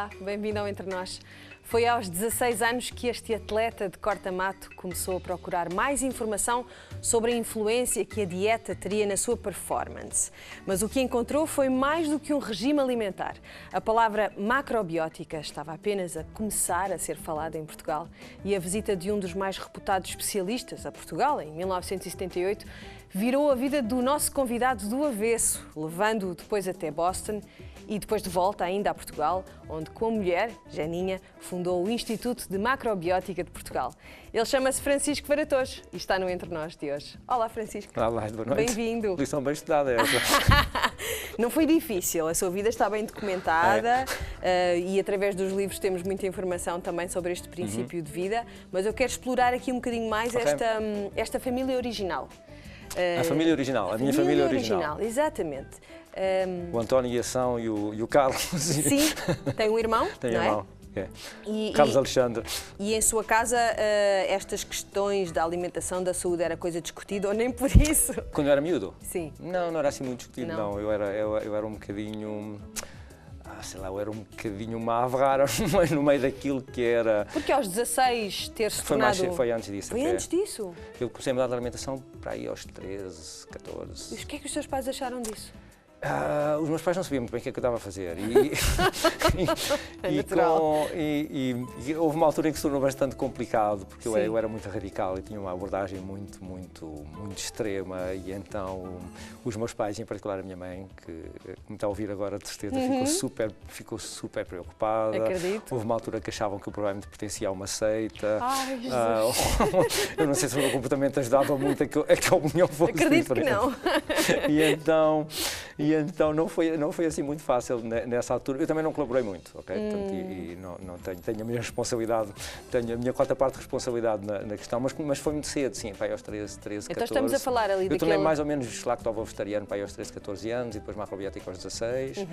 Olá, bem-vindo ao Entre Nós. Foi aos 16 anos que este atleta de corta-mato começou a procurar mais informação sobre a influência que a dieta teria na sua performance. Mas o que encontrou foi mais do que um regime alimentar. A palavra macrobiótica estava apenas a começar a ser falada em Portugal e a visita de um dos mais reputados especialistas a Portugal, em 1978, virou a vida do nosso convidado do avesso, levando-o depois até Boston e depois de volta ainda a Portugal, onde com a mulher, Janinha, fundou o Instituto de Macrobiótica de Portugal. Ele chama-se Francisco Varatojo e está no Entre Nós de hoje. Olá, Francisco. Olá, boa noite. Bem-vindo. Lição bem estudada essa. Não foi difícil, a sua vida está bem documentada e através dos livros temos muita informação também sobre este princípio de vida, mas eu quero explorar aqui um bocadinho mais esta família original. A família original, a minha família original. Exatamente. O António e a Ação e o Carlos. Sim, tem um irmão, tem não um irmão, é? Carlos Alexandre. E em sua casa estas questões da alimentação, da saúde, era coisa discutida ou nem por isso? Quando eu era miúdo? Sim. Não era assim muito discutido, não. Eu era um bocadinho... sei lá, eu era um bocadinho uma ave rara no meio daquilo que era... Porque aos 16 ter-se tornado... Foi antes disso. Foi antes disso? Eu comecei a mudar de alimentação para aí aos 13, 14. E o que é que os seus pais acharam disso? Os meus pais não sabiam muito bem o que é que eu estava a fazer e houve uma altura em que se tornou bastante complicado porque eu era muito radical e tinha uma abordagem muito extrema e então os meus pais, em particular a minha mãe, que me está a ouvir agora de certeza, ficou super preocupada. Acredito. Houve uma altura que achavam que eu provavelmente pertencia a uma seita. Ai, Jesus. Eu não sei se o meu comportamento ajudava muito a que a opinião fosse Acredito diferente. que não. E então não foi assim muito fácil nessa altura. Eu também não colaborei muito, ok? Portanto, não tenho a minha responsabilidade, tenho a minha quarta parte de responsabilidade na questão, mas foi muito cedo, sim, para aí aos 13, 14. Então estamos a falar ali Eu tornei mais ou menos lacto-ovo-vegetariano para aí aos 13, 14 anos e depois macrobiótico aos 16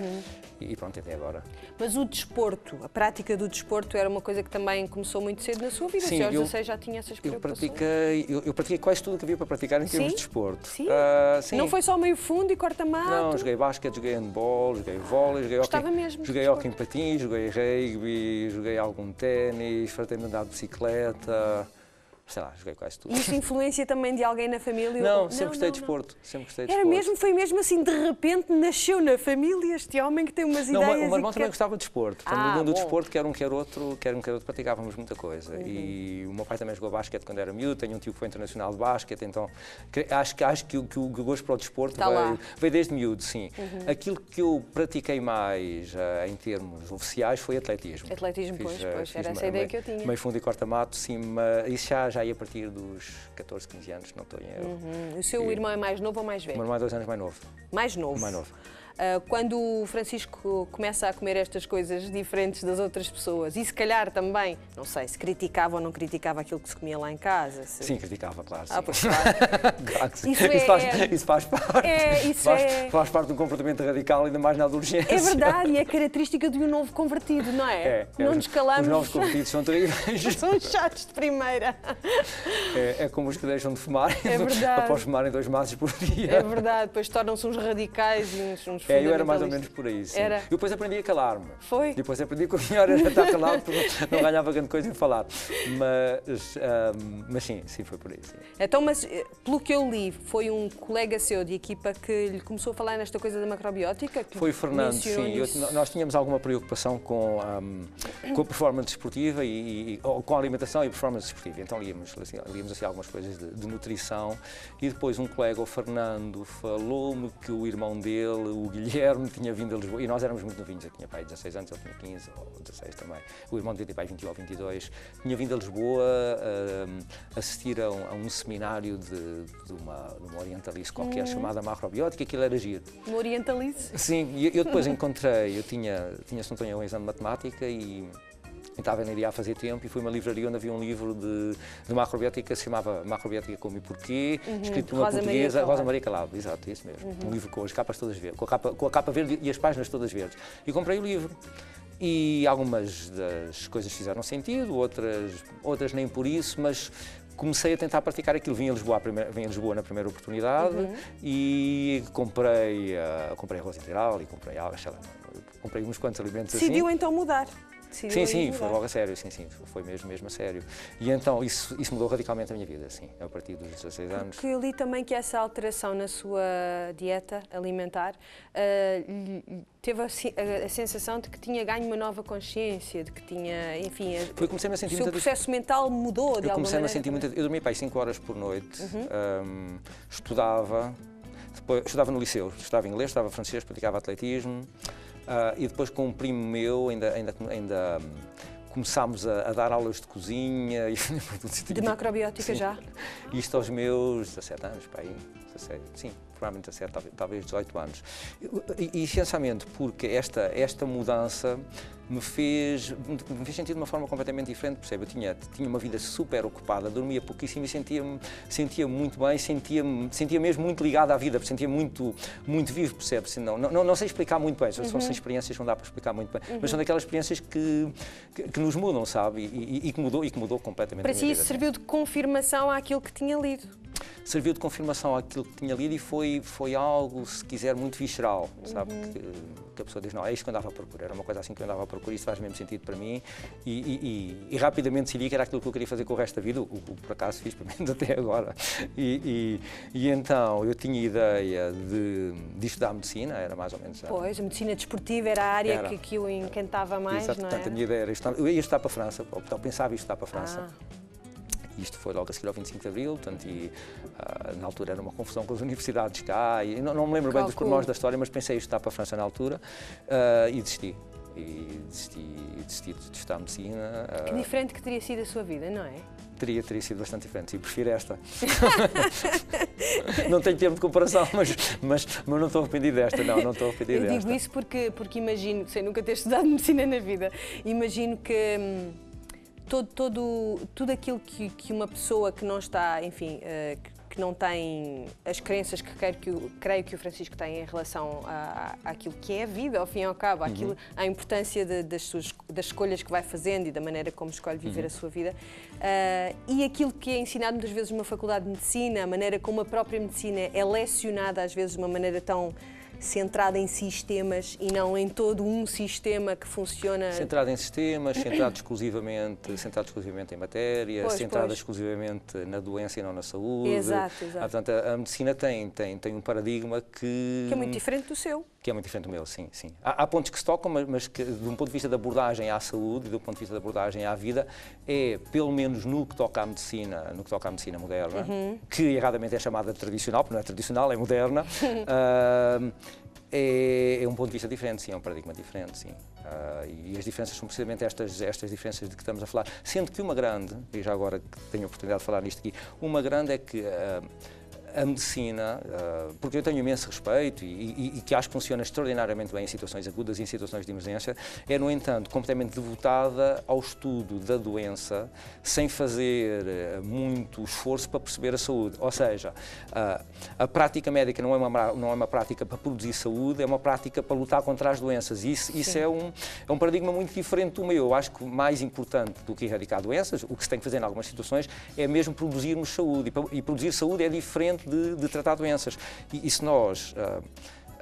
e pronto, até agora. Mas o desporto, a prática do desporto era uma coisa que também começou muito cedo na sua vida? Sim, se aos 16 já tinha essas preocupações? Eu pratiquei quase tudo o que havia para praticar em termos de desporto. Sim? Sim. Não foi só meio fundo e corta-mato? Não, joguei basquete, joguei handball, joguei vôlei, joguei hóquei em patins, joguei rugby, joguei algum ténis, fartei-me andar de bicicleta, sei lá, joguei quase tudo. E isso influência também de alguém na família? Não, sempre gostei de desporto, sempre gostei de desporto. Foi mesmo assim, de repente nasceu na família este homem que tem umas ideias... Não, o meu irmão também gostava de desporto, portanto, do bom. desporto, quer um quer outro, praticávamos muita coisa. E o meu pai também jogou basquete quando era miúdo, tenho um tio que foi internacional de basquete, então acho que o gosto para o desporto veio desde miúdo, sim. Aquilo que eu pratiquei mais em termos oficiais foi atletismo. Atletismo, pois, era essa a ideia que eu tinha. Meio fundo e corta-mato, sim, mas isso já ia a partir dos 14, 15 anos, não estou em erro. O seu irmão é mais novo ou mais velho? O meu irmão é 2 anos mais novo. Mais novo? Mais novo. Quando o Francisco começa a comer estas coisas diferentes das outras pessoas e se calhar também, não sei, se criticava ou não criticava aquilo que se comia lá em casa? Sim, criticava, claro. Sim. Pois claro. Claro que sim. Isso faz parte. Faz parte de um comportamento radical, ainda mais na adolescência. É verdade, e é característica de um novo convertido, não é? Não nos calamos. Os novos convertidos são terríveis. São chatos de primeira. É como os que deixam de fumar após fumarem 2 maços por dia. É verdade, depois tornam-se uns radicais e uns eu era mais ou menos por aí, sim. Era. Eu depois aprendi a calar-me. Foi? Depois aprendi que o melhor era estar calado porque não ganhava grande coisa em falar. Mas sim, foi por aí. Sim. Então, mas pelo que eu li, foi um colega seu de equipa que lhe começou a falar nesta coisa da macrobiótica? Foi o Fernando, sim. Nós tínhamos alguma preocupação com a performance esportiva com a alimentação e performance esportiva. Então líamos assim, algumas coisas de nutrição e depois um colega, o Fernando, falou-me que o irmão dele, o Guilherme, tinha vindo a Lisboa, e nós éramos muito novinhos, eu tinha pai 16 anos, ele tinha 15 ou 16 também, o irmão dele tinha pai 21 ou 22, tinha vindo a Lisboa assistir a um seminário de uma orientalice qualquer chamada macrobiótica, aquilo era giro. Uma orientalice? Sim, e eu depois encontrei, eu tinha se não tenho um exame de matemática e estava na IDEA a fazer tempo e fui a uma livraria onde havia um livro de macrobiótica que se chamava Macrobiótica Como e Porquê, escrito por uma portuguesa, Rosa Maria Calado, exato, isso mesmo. Um livro com as capas todas verdes, com a capa verde e as páginas todas verdes. E comprei o livro. E algumas das coisas fizeram sentido, outras nem por isso, mas comecei a tentar praticar aquilo. Vim a Lisboa na primeira oportunidade e comprei arroz integral e comprei uns quantos alimentos assim. Decidiu então mudar. Sim, foi logo a sério, sim, foi mesmo a sério. E então isso mudou radicalmente a minha vida, sim, a partir dos 16 anos. Porque eu li também que essa alteração na sua dieta alimentar teve a sensação de que tinha ganho uma nova consciência, de que tinha, enfim, comecei-me a sentir o seu processo mental mudou de alguma maneira. Eu comecei-me a sentir muito. Eu dormia 5 horas por noite, estudava no liceu, estudava inglês, estudava francês, praticava atletismo. E depois com um primo meu ainda começámos a dar aulas de cozinha. De macrobiótica já? Isto aos meus 17 anos, para aí, 16, sim, provavelmente 17, talvez 18 anos. E essencialmente porque esta mudança me fez sentir de uma forma completamente diferente, percebe? Eu tinha uma vida super ocupada, dormia pouquíssimo e sentia muito bem, sentia mesmo muito ligado à vida, sentia muito vivo, percebe? Não sei explicar muito bem, são experiências que não dá para explicar muito bem, mas são daquelas experiências que nos mudam, sabe? E que mudou completamente a minha vida. Para si isso serviu de confirmação àquilo que tinha lido? Serviu de confirmação àquilo que tinha lido e foi algo, se quiser, muito visceral, sabe? Que a pessoa diz, não, é isto que eu andava a procurar, era uma coisa assim que eu andava a procurar, isso faz mesmo sentido para mim e rapidamente decidi que era aquilo que eu queria fazer com o resto da vida, o que por acaso fiz, pelo menos até agora. E então eu tinha ideia de estudar medicina, era mais ou menos... Pois, a medicina desportiva era a área que o encantava mais, exato, não é? Portanto, a minha ideia era estudar, eu ia estudar para a França, ou então pensava em estudar para a França. Isto foi logo a seguir ao 25 de Abril, portanto, na altura era uma confusão com as universidades cá, e não me lembro bem dos pormenores da história, mas pensei em estudar para a França na altura e desisti. Desisti de estudar medicina. Que diferente que teria sido a sua vida, não é? Teria sido bastante diferente, e prefiro esta. Não tenho termo de comparação, mas não estou arrependido desta, não estou arrependido desta. Eu digo isso porque imagino, sem nunca ter estudado medicina na vida, imagino que... Tudo aquilo que uma pessoa que não está, enfim, que não tem as crenças que creio que o Francisco tem em relação àquilo que é a vida, ao fim e ao cabo, à importância das escolhas que vai fazendo e da maneira como escolhe viver a sua vida, e aquilo que é ensinado muitas vezes numa faculdade de medicina, a maneira como a própria medicina é lecionada às vezes de uma maneira tão centrada em sistemas e não em todo um sistema que funciona... Centrado em sistemas, centrado exclusivamente em matéria, centrado exclusivamente na doença e não na saúde. Exato. Portanto, a medicina tem um paradigma que é muito diferente do seu. Que é muito diferente do meu, sim. Há pontos que se tocam, mas que, de um ponto de vista de abordagem à saúde, do ponto de vista de abordagem à vida, é, pelo menos no que toca à medicina moderna, que erradamente é chamada de tradicional, porque não é tradicional, é moderna, é um ponto de vista diferente, sim, é um paradigma diferente, sim. E as diferenças são precisamente estas diferenças de que estamos a falar. Sendo que uma grande, e já agora que tenho a oportunidade de falar nisto aqui, uma grande é que a medicina, porque eu tenho imenso respeito e que acho que funciona extraordinariamente bem em situações agudas e em situações de emergência, é, no entanto, completamente devotada ao estudo da doença, sem fazer muito esforço para perceber a saúde. Ou seja, a prática médica não é uma prática para produzir saúde, é uma prática para lutar contra as doenças. Isso é um paradigma muito diferente do meu. Eu acho que mais importante do que erradicar doenças, o que se tem que fazer em algumas situações, é mesmo produzirmos saúde. E produzir saúde é diferente de tratar doenças. E se nós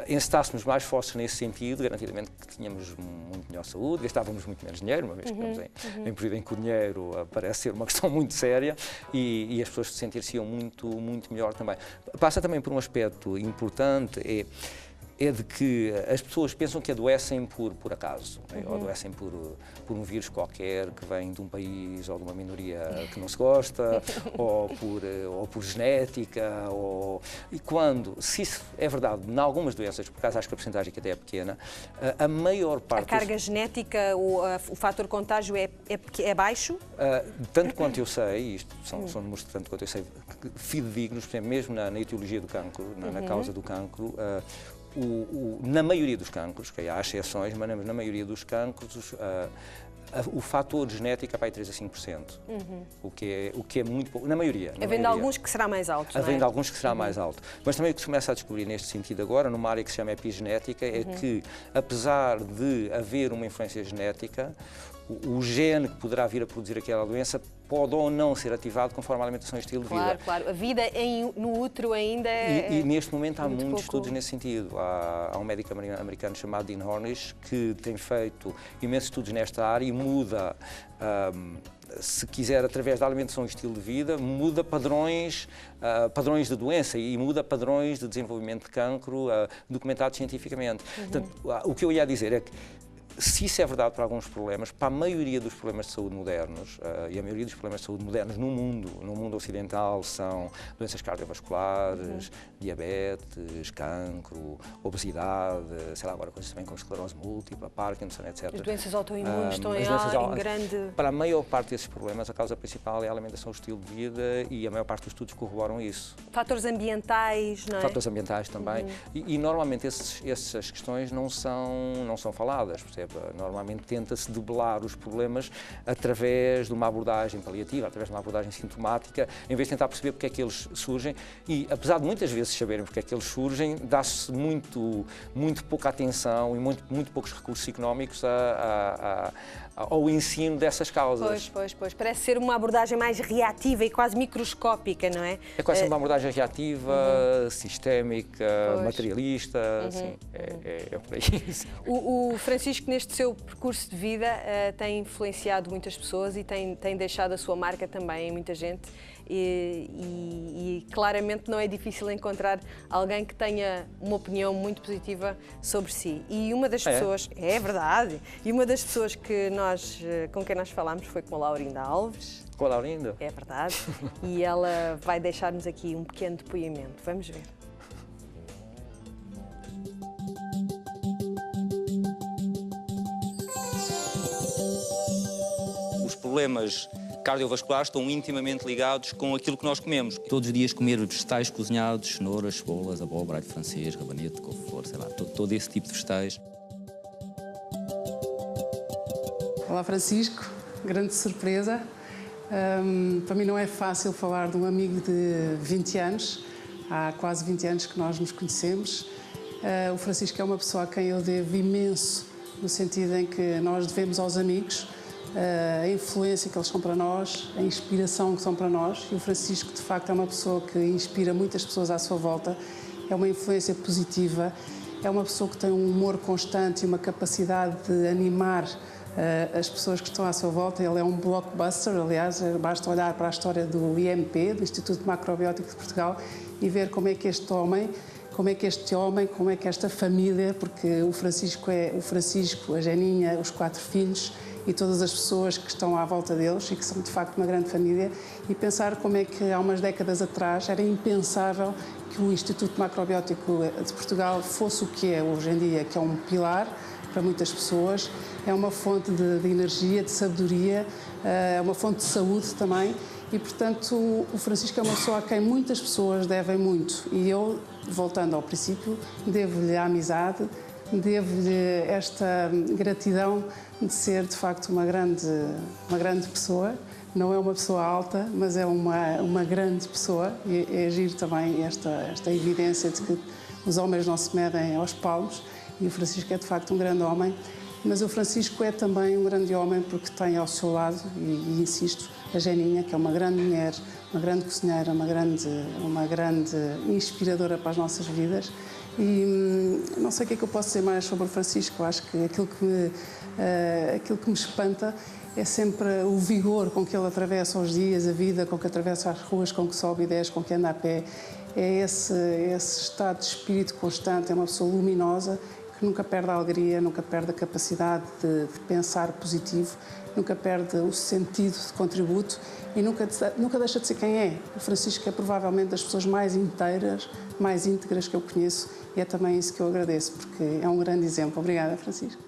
encestássemos mais fortes nesse sentido, garantidamente que tínhamos muito melhor saúde, gastávamos muito menos dinheiro, uma vez que estamos em período em que o dinheiro parece ser uma questão muito séria e as pessoas se sentir-se-iam muito melhor também. Passa também por um aspecto importante, é de que as pessoas pensam que adoecem por acaso, ou adoecem por um vírus qualquer que vem de um país ou de uma minoria que não se gosta, ou por genética, e se isso é verdade, em algumas doenças, por acaso acho que a porcentagem que até é pequena, a maior parte... A carga genética, o fator contágio é baixo? Tanto quanto eu sei, isto são números tanto quanto eu sei, fidedignos, por exemplo, mesmo na etiologia do cancro, na causa do cancro, na maioria dos cancros, que há exceções, mas na maioria dos cancros, o fator genético é para aí 3 a 5%, o que é muito pouco, na maioria. Havendo alguns que será mais alto, Havendo alguns que será mais alto. Mas também o que se começa a descobrir neste sentido agora, numa área que se chama epigenética, é que, apesar de haver uma influência genética, o gene que poderá vir a produzir aquela doença pode ou não ser ativado conforme a alimentação e estilo de vida. Claro. A vida no útero ainda é... E neste momento há muitos pouco... estudos nesse sentido. Há um médico americano chamado Dean Ornish que tem feito imensos estudos nesta área e muda, se quiser, através da alimentação e estilo de vida, muda padrões de doença e muda padrões de desenvolvimento de cancro documentados cientificamente. Portanto, o que eu ia dizer é que se isso é verdade para alguns problemas, para a maioria dos problemas de saúde modernos, e a maioria dos problemas de saúde modernos no mundo ocidental, são doenças cardiovasculares, diabetes, cancro, obesidade, sei lá, agora coisas também como esclerose múltipla, Parkinson, etc. As doenças autoimunes estão em grande... Para a maior parte desses problemas, a causa principal é a alimentação e o estilo de vida e a maior parte dos estudos corroboram isso. Fatores ambientais, não é? Fatores ambientais também. E normalmente essas questões não são faladas, percebe? Normalmente tenta-se debelar os problemas através de uma abordagem paliativa, através de uma abordagem sintomática, em vez de tentar perceber porque é que eles surgem. E, apesar de muitas vezes saberem porque é que eles surgem, dá-se muito pouca atenção e muito poucos recursos económicos ao ensino dessas causas. Pois. Parece ser uma abordagem mais reativa e quase microscópica, não é? É quase uma abordagem reativa, sistémica, materialista, assim, é por aí. O Francisco, neste seu percurso de vida, tem influenciado muitas pessoas e tem deixado a sua marca também em muita gente. E claramente não é difícil encontrar alguém que tenha uma opinião muito positiva sobre si. E uma das pessoas, é verdade, e uma das pessoas com quem nós falámos foi com a Laurinda Alves. Com a Laurinda? É verdade. E ela vai deixar-nos aqui um pequeno depoimento. Vamos ver. Os problemas cardiovasculares estão intimamente ligados com aquilo que nós comemos. Todos os dias comer vegetais cozinhados, cenouras, cebolas, abóbora, alho francês, rabanete, couve-flor, sei lá, todo esse tipo de vegetais. Olá Francisco, grande surpresa. Para mim não é fácil falar de um amigo de 20 anos, há quase 20 anos que nós nos conhecemos. O Francisco é uma pessoa a quem eu devo imenso, no sentido em que nós devemos aos amigos a influência que eles são para nós, a inspiração que são para nós. E o Francisco, de facto, é uma pessoa que inspira muitas pessoas à sua volta, é uma influência positiva, é uma pessoa que tem um humor constante e uma capacidade de animar as pessoas que estão à sua volta. Ele é um blockbuster, aliás, basta olhar para a história do IMP, do Instituto Macrobiótico de Portugal, e ver como é que este homem, como é que esta família, porque o Francisco, a Geninha, os 4 filhos e todas as pessoas que estão à volta deles e que são de facto uma grande família, e pensar como é que há umas décadas atrás era impensável que o Instituto Macrobiótico de Portugal fosse o que é hoje em dia, que é um pilar para muitas pessoas, é uma fonte de energia, de sabedoria, é uma fonte de saúde também. E, portanto, o Francisco é uma pessoa a quem muitas pessoas devem muito. E eu, voltando ao princípio, devo-lhe a amizade, devo-lhe esta gratidão de ser, de facto, uma grande pessoa. Não é uma pessoa alta, mas é uma grande pessoa. E é agir também esta evidência de que os homens não se medem aos palmos. E o Francisco é, de facto, um grande homem. Mas o Francisco é também um grande homem porque tem ao seu lado, e insisto, a Geninha, que é uma grande mulher, uma grande cozinheira, uma grande inspiradora para as nossas vidas. E não sei o que é que eu posso dizer mais sobre o Francisco. Eu acho que aquilo que me espanta é sempre o vigor com que ele atravessa os dias, a vida, com que atravessa as ruas, com que sobe e desce, com que anda a pé. É esse estado de espírito constante, é uma pessoa luminosa, que nunca perde a alegria, nunca perde a capacidade de pensar positivo, nunca perde o sentido de contributo e nunca deixa de ser quem é. O Francisco é provavelmente das pessoas mais inteiras, mais íntegras que eu conheço, e é também isso que eu agradeço, porque é um grande exemplo. Obrigada, Francisco.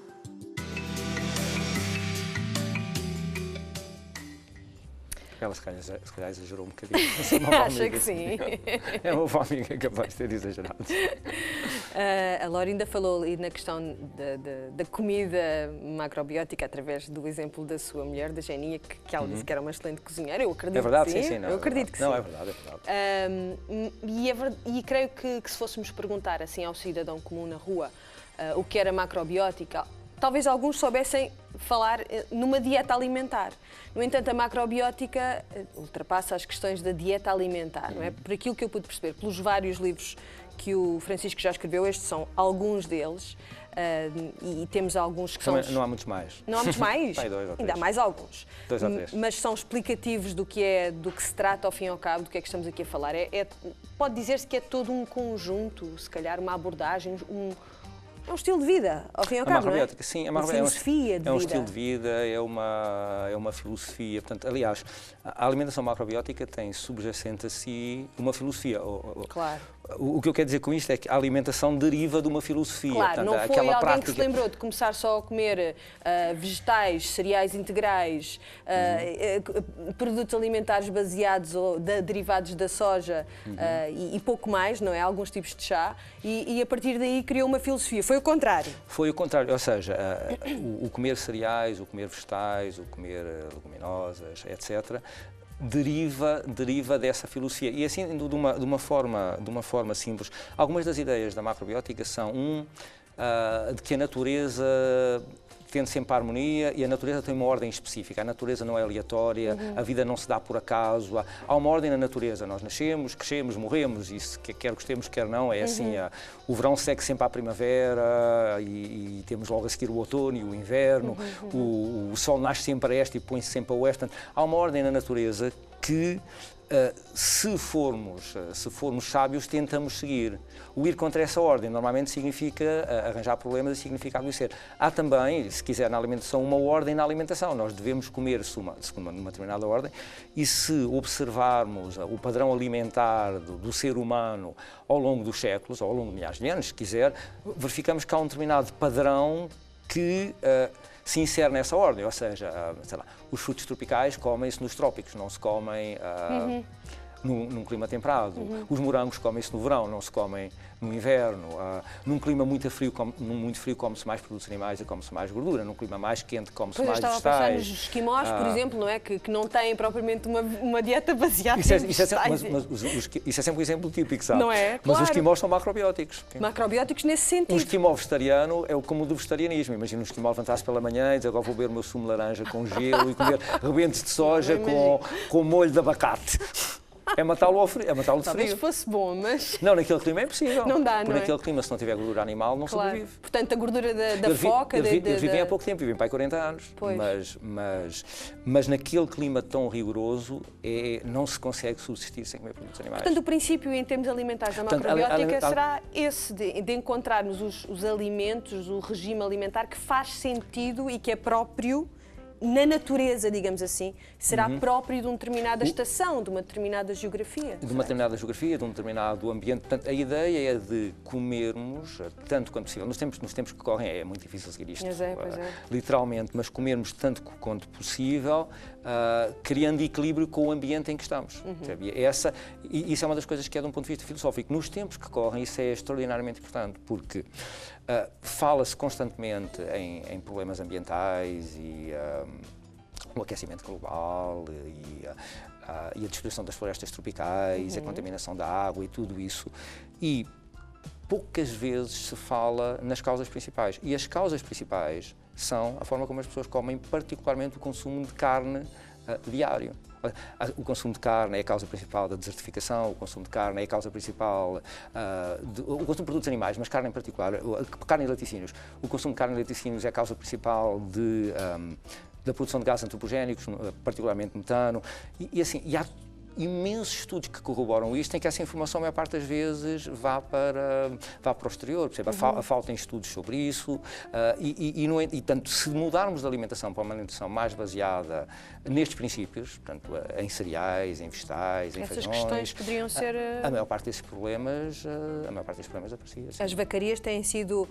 Ela se calhar exagerou um bocadinho. Acha que sim. É uma avó amiga capaz de ter exagerado. A Laurinda falou ali na questão da comida macrobiótica através do exemplo da sua mulher, da Geninha, que ela disse que era uma excelente cozinheira. Eu acredito é verdade, que sim. Sim. Não, eu acredito que sim. Não, é verdade. E creio que se fôssemos perguntar assim ao cidadão comum na rua o que era macrobiótica, talvez alguns soubessem falar numa dieta alimentar. No entanto, a macrobiótica ultrapassa as questões da dieta alimentar, não é? Por aquilo que eu pude perceber, pelos vários livros que o Francisco já escreveu, estes são alguns deles, e temos alguns que são... Não há muitos mais. Não há muitos mais? Tem 2 ou 3. Ainda há mais alguns. 2 ou 3. Mas são explicativos do que se trata ao fim e ao cabo, do que é que estamos aqui a falar. Pode dizer-se que é todo um conjunto, se calhar uma abordagem, é um estilo de vida, ao fim e ao cabo, não é? Sim, uma filosofia de vida. É um estilo de vida, é uma filosofia. Portanto, aliás, a alimentação macrobiótica tem subjacente a si uma filosofia. Claro. O que eu quero dizer com isto é que a alimentação deriva de uma filosofia. Claro, portanto, não foi aquela alguém prática... que se lembrou de começar só a comer vegetais, cereais integrais, produtos alimentares baseados ou derivados da soja e pouco mais, não é? Alguns tipos de chá, e a partir daí criou uma filosofia. Foi o contrário. Foi o contrário, ou seja, o comer cereais, o comer vegetais, o comer leguminosas, etc., deriva dessa filosofia. E assim, de uma forma simples, algumas das ideias da macrobiótica são, de que a natureza tende sempre a harmonia e a natureza tem uma ordem específica. A natureza não é aleatória, a vida não se dá por acaso. Há uma ordem na natureza. Nós nascemos, crescemos, morremos, isso quer gostemos, quer não, é assim. O verão segue sempre à primavera e temos logo a seguir o outono e o inverno. O sol nasce sempre a este e põe-se sempre a oeste. Há uma ordem na natureza que, se formos sábios, tentamos seguir. O ir contra essa ordem normalmente significa arranjar problemas e significa adoecer. Há também, se quiser, na alimentação, uma ordem na alimentação. Nós devemos comer segundo uma determinada ordem e, se observarmos o padrão alimentar do ser humano ao longo dos séculos, ou ao longo de milhares de anos, se quiser, verificamos que há um determinado padrão que se insere nessa ordem, ou seja, sei lá, os frutos tropicais comem-se nos trópicos, não se comem num clima temperado. Os morangos comem-se no verão, não se comem no inverno. Num clima muito frio come-se mais produtos animais e come-se mais gordura. Num clima mais quente come-se mais vegetais. Eu estava a pensar nos esquimós, por exemplo, não é? Que não têm propriamente uma dieta baseada em vegetais. Isso é sempre um exemplo típico, sabe? Não é? Mas Claro. os esquimós são macrobióticos. Macrobióticos nesse sentido. Um esquimó vegetariano é como o do vegetarianismo. Imagina um esquimó levantar-se pela manhã e dizer: agora vou beber o meu sumo de laranja com gelo e comer rebentes de soja com molho de abacate. É matá-lo de frio. Talvez fosse bom, mas... Não, naquele clima é impossível. Não dá, Porque não é? naquele clima, se não tiver gordura animal, não sobrevive. Portanto, a gordura da foca... Eles vivem há pouco tempo, vivem para aí 40 anos. Pois. Mas naquele clima tão rigoroso, não se consegue subsistir sem comer produtos animais. Portanto, o princípio em termos alimentares da macrobiótica será esse, de encontrarmos os alimentos, o regime alimentar que faz sentido e que é próprio na natureza, digamos assim, será próprio de uma determinada estação, de uma determinada geografia. De uma determinada geografia, de um determinado ambiente. Portanto, a ideia é de comermos tanto quanto possível. Nos tempos que correm é muito difícil seguir isto, Pois é. literalmente, mas comermos tanto quanto possível, criando equilíbrio com o ambiente em que estamos. E isso é uma das coisas que é de um ponto de vista filosófico. Nos tempos que correm, isso é extraordinariamente importante, porque fala-se constantemente em problemas ambientais e o aquecimento global e a destruição das florestas tropicais, a contaminação da água e tudo isso. E poucas vezes se fala nas causas principais. E as causas principais são a forma como as pessoas comem, particularmente o consumo de carne diário. O consumo de carne é a causa principal da desertificação, o consumo de carne é a causa principal, o consumo de produtos animais, mas carne em particular, carne e laticínios. O consumo de carne e laticínios é a causa principal da produção de gases antropogénicos, particularmente metano, e há imensos estudos que corroboram isto, em que essa informação, a maior parte das vezes, vá para o exterior. Percebe? Faltam estudos sobre isso e, tanto, se mudarmos da alimentação para uma alimentação mais baseada nestes princípios, portanto, em cereais, em vegetais, em feijões... Essas questões poderiam ser... A maior parte desses problemas aparecia. As vacarias têm sido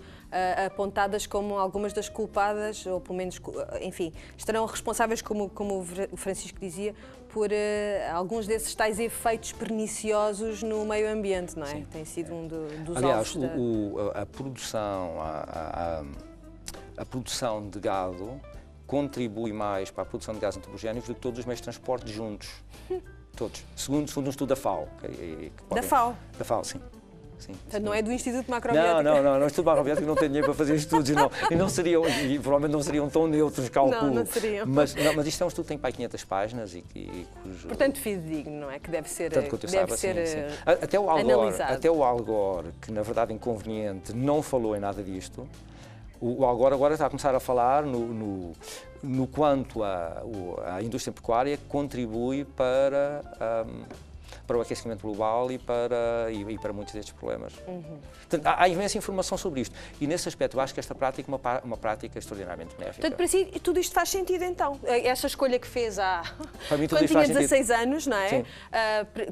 apontadas como algumas das culpadas, ou pelo menos, enfim, estarão responsáveis, como o Francisco dizia, por alguns desses tais efeitos perniciosos no meio ambiente, não é? Sim. Tem sido um dos Aliás, alvos a produção de gado contribui mais para a produção de gases antropogénicos do que todos os meios de transporte juntos. Todos. Segundo um estudo da FAO. Da FAO? Da FAO, sim. sim. Portanto, não é do Instituto Macrobiótico? Não, o Instituto Macrobiótico não tem dinheiro para fazer estudos, não. E provavelmente não seriam tão neutros, calculo. Não seriam. Mas isto é um estudo que tem para 500 páginas e cujo... Portanto, fidedigno, não é? Que deve ser, Tanto quanto eu saiba, sim. Analisado. Até o Al Gore, que na verdade é inconveniente, não falou em nada disto. O Al Gore agora está a começar a falar no quanto a indústria pecuária contribui para o aquecimento global e para muitos destes problemas. Portanto, há imensa informação sobre isto. E nesse aspecto eu acho que esta prática é uma prática extraordinariamente benéfica. Portanto, para si, tudo isto faz sentido então? Esta escolha que fez quando tinha 16 anos, não é? Sim.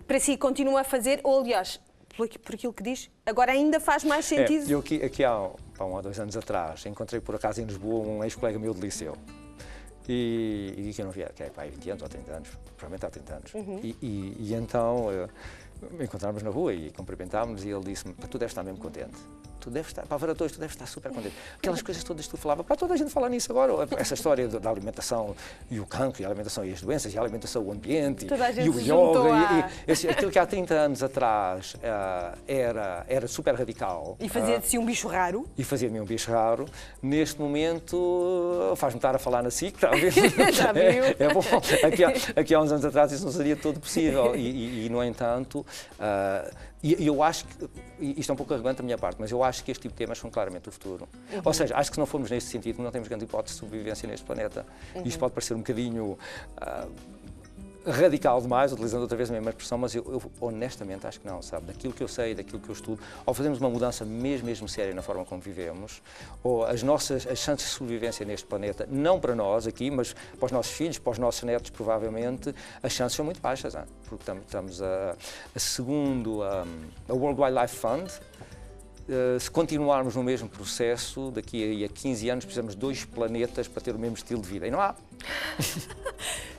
Para si continua a fazer, ou aliás, por aquilo que diz, agora ainda faz mais sentido? Eu aqui há 1 ou 2 anos atrás encontrei por acaso em Lisboa um ex-colega meu de liceu. E que eu não via, que é há 20 anos ou 30 anos, provavelmente há 30 anos. E então encontramos na rua e cumprimentámos e ele disse-me: tu deves estar mesmo contente. Tu deves estar, para a Varatões, tu deves estar super contente. Aquelas coisas todas que tu falava, para toda a gente falar nisso agora. Essa história da alimentação e o cancro, e a alimentação e as doenças, e a alimentação e o ambiente, e o yoga. Aquilo que há 30 anos atrás era super radical. E fazia de si um bicho raro. E fazia-me um bicho raro. Neste momento faz-me estar a falar na SIC, está a ver? Já viu? É bom. Aqui há uns anos atrás isso não seria todo possível. E no entanto, eu acho que, isto é um pouco arrogante da minha parte, mas eu acho que este tipo de temas são claramente o futuro. Ou seja, acho que se não formos neste sentido, não temos grande hipótese de sobrevivência neste planeta. Isto pode parecer um bocadinho radical demais, utilizando outra vez a mesma expressão, mas eu honestamente acho que não, sabe? Daquilo que eu sei, daquilo que eu estudo, ao fazermos uma mudança mesmo séria na forma como vivemos, ou as chances de sobrevivência neste planeta, não para nós aqui, mas para os nossos filhos, para os nossos netos, provavelmente, as chances são muito baixas, hein? Porque estamos segundo a World Wildlife Fund, se continuarmos no mesmo processo, daqui a 15 anos precisamos de 2 planetas para ter o mesmo estilo de vida. E não há.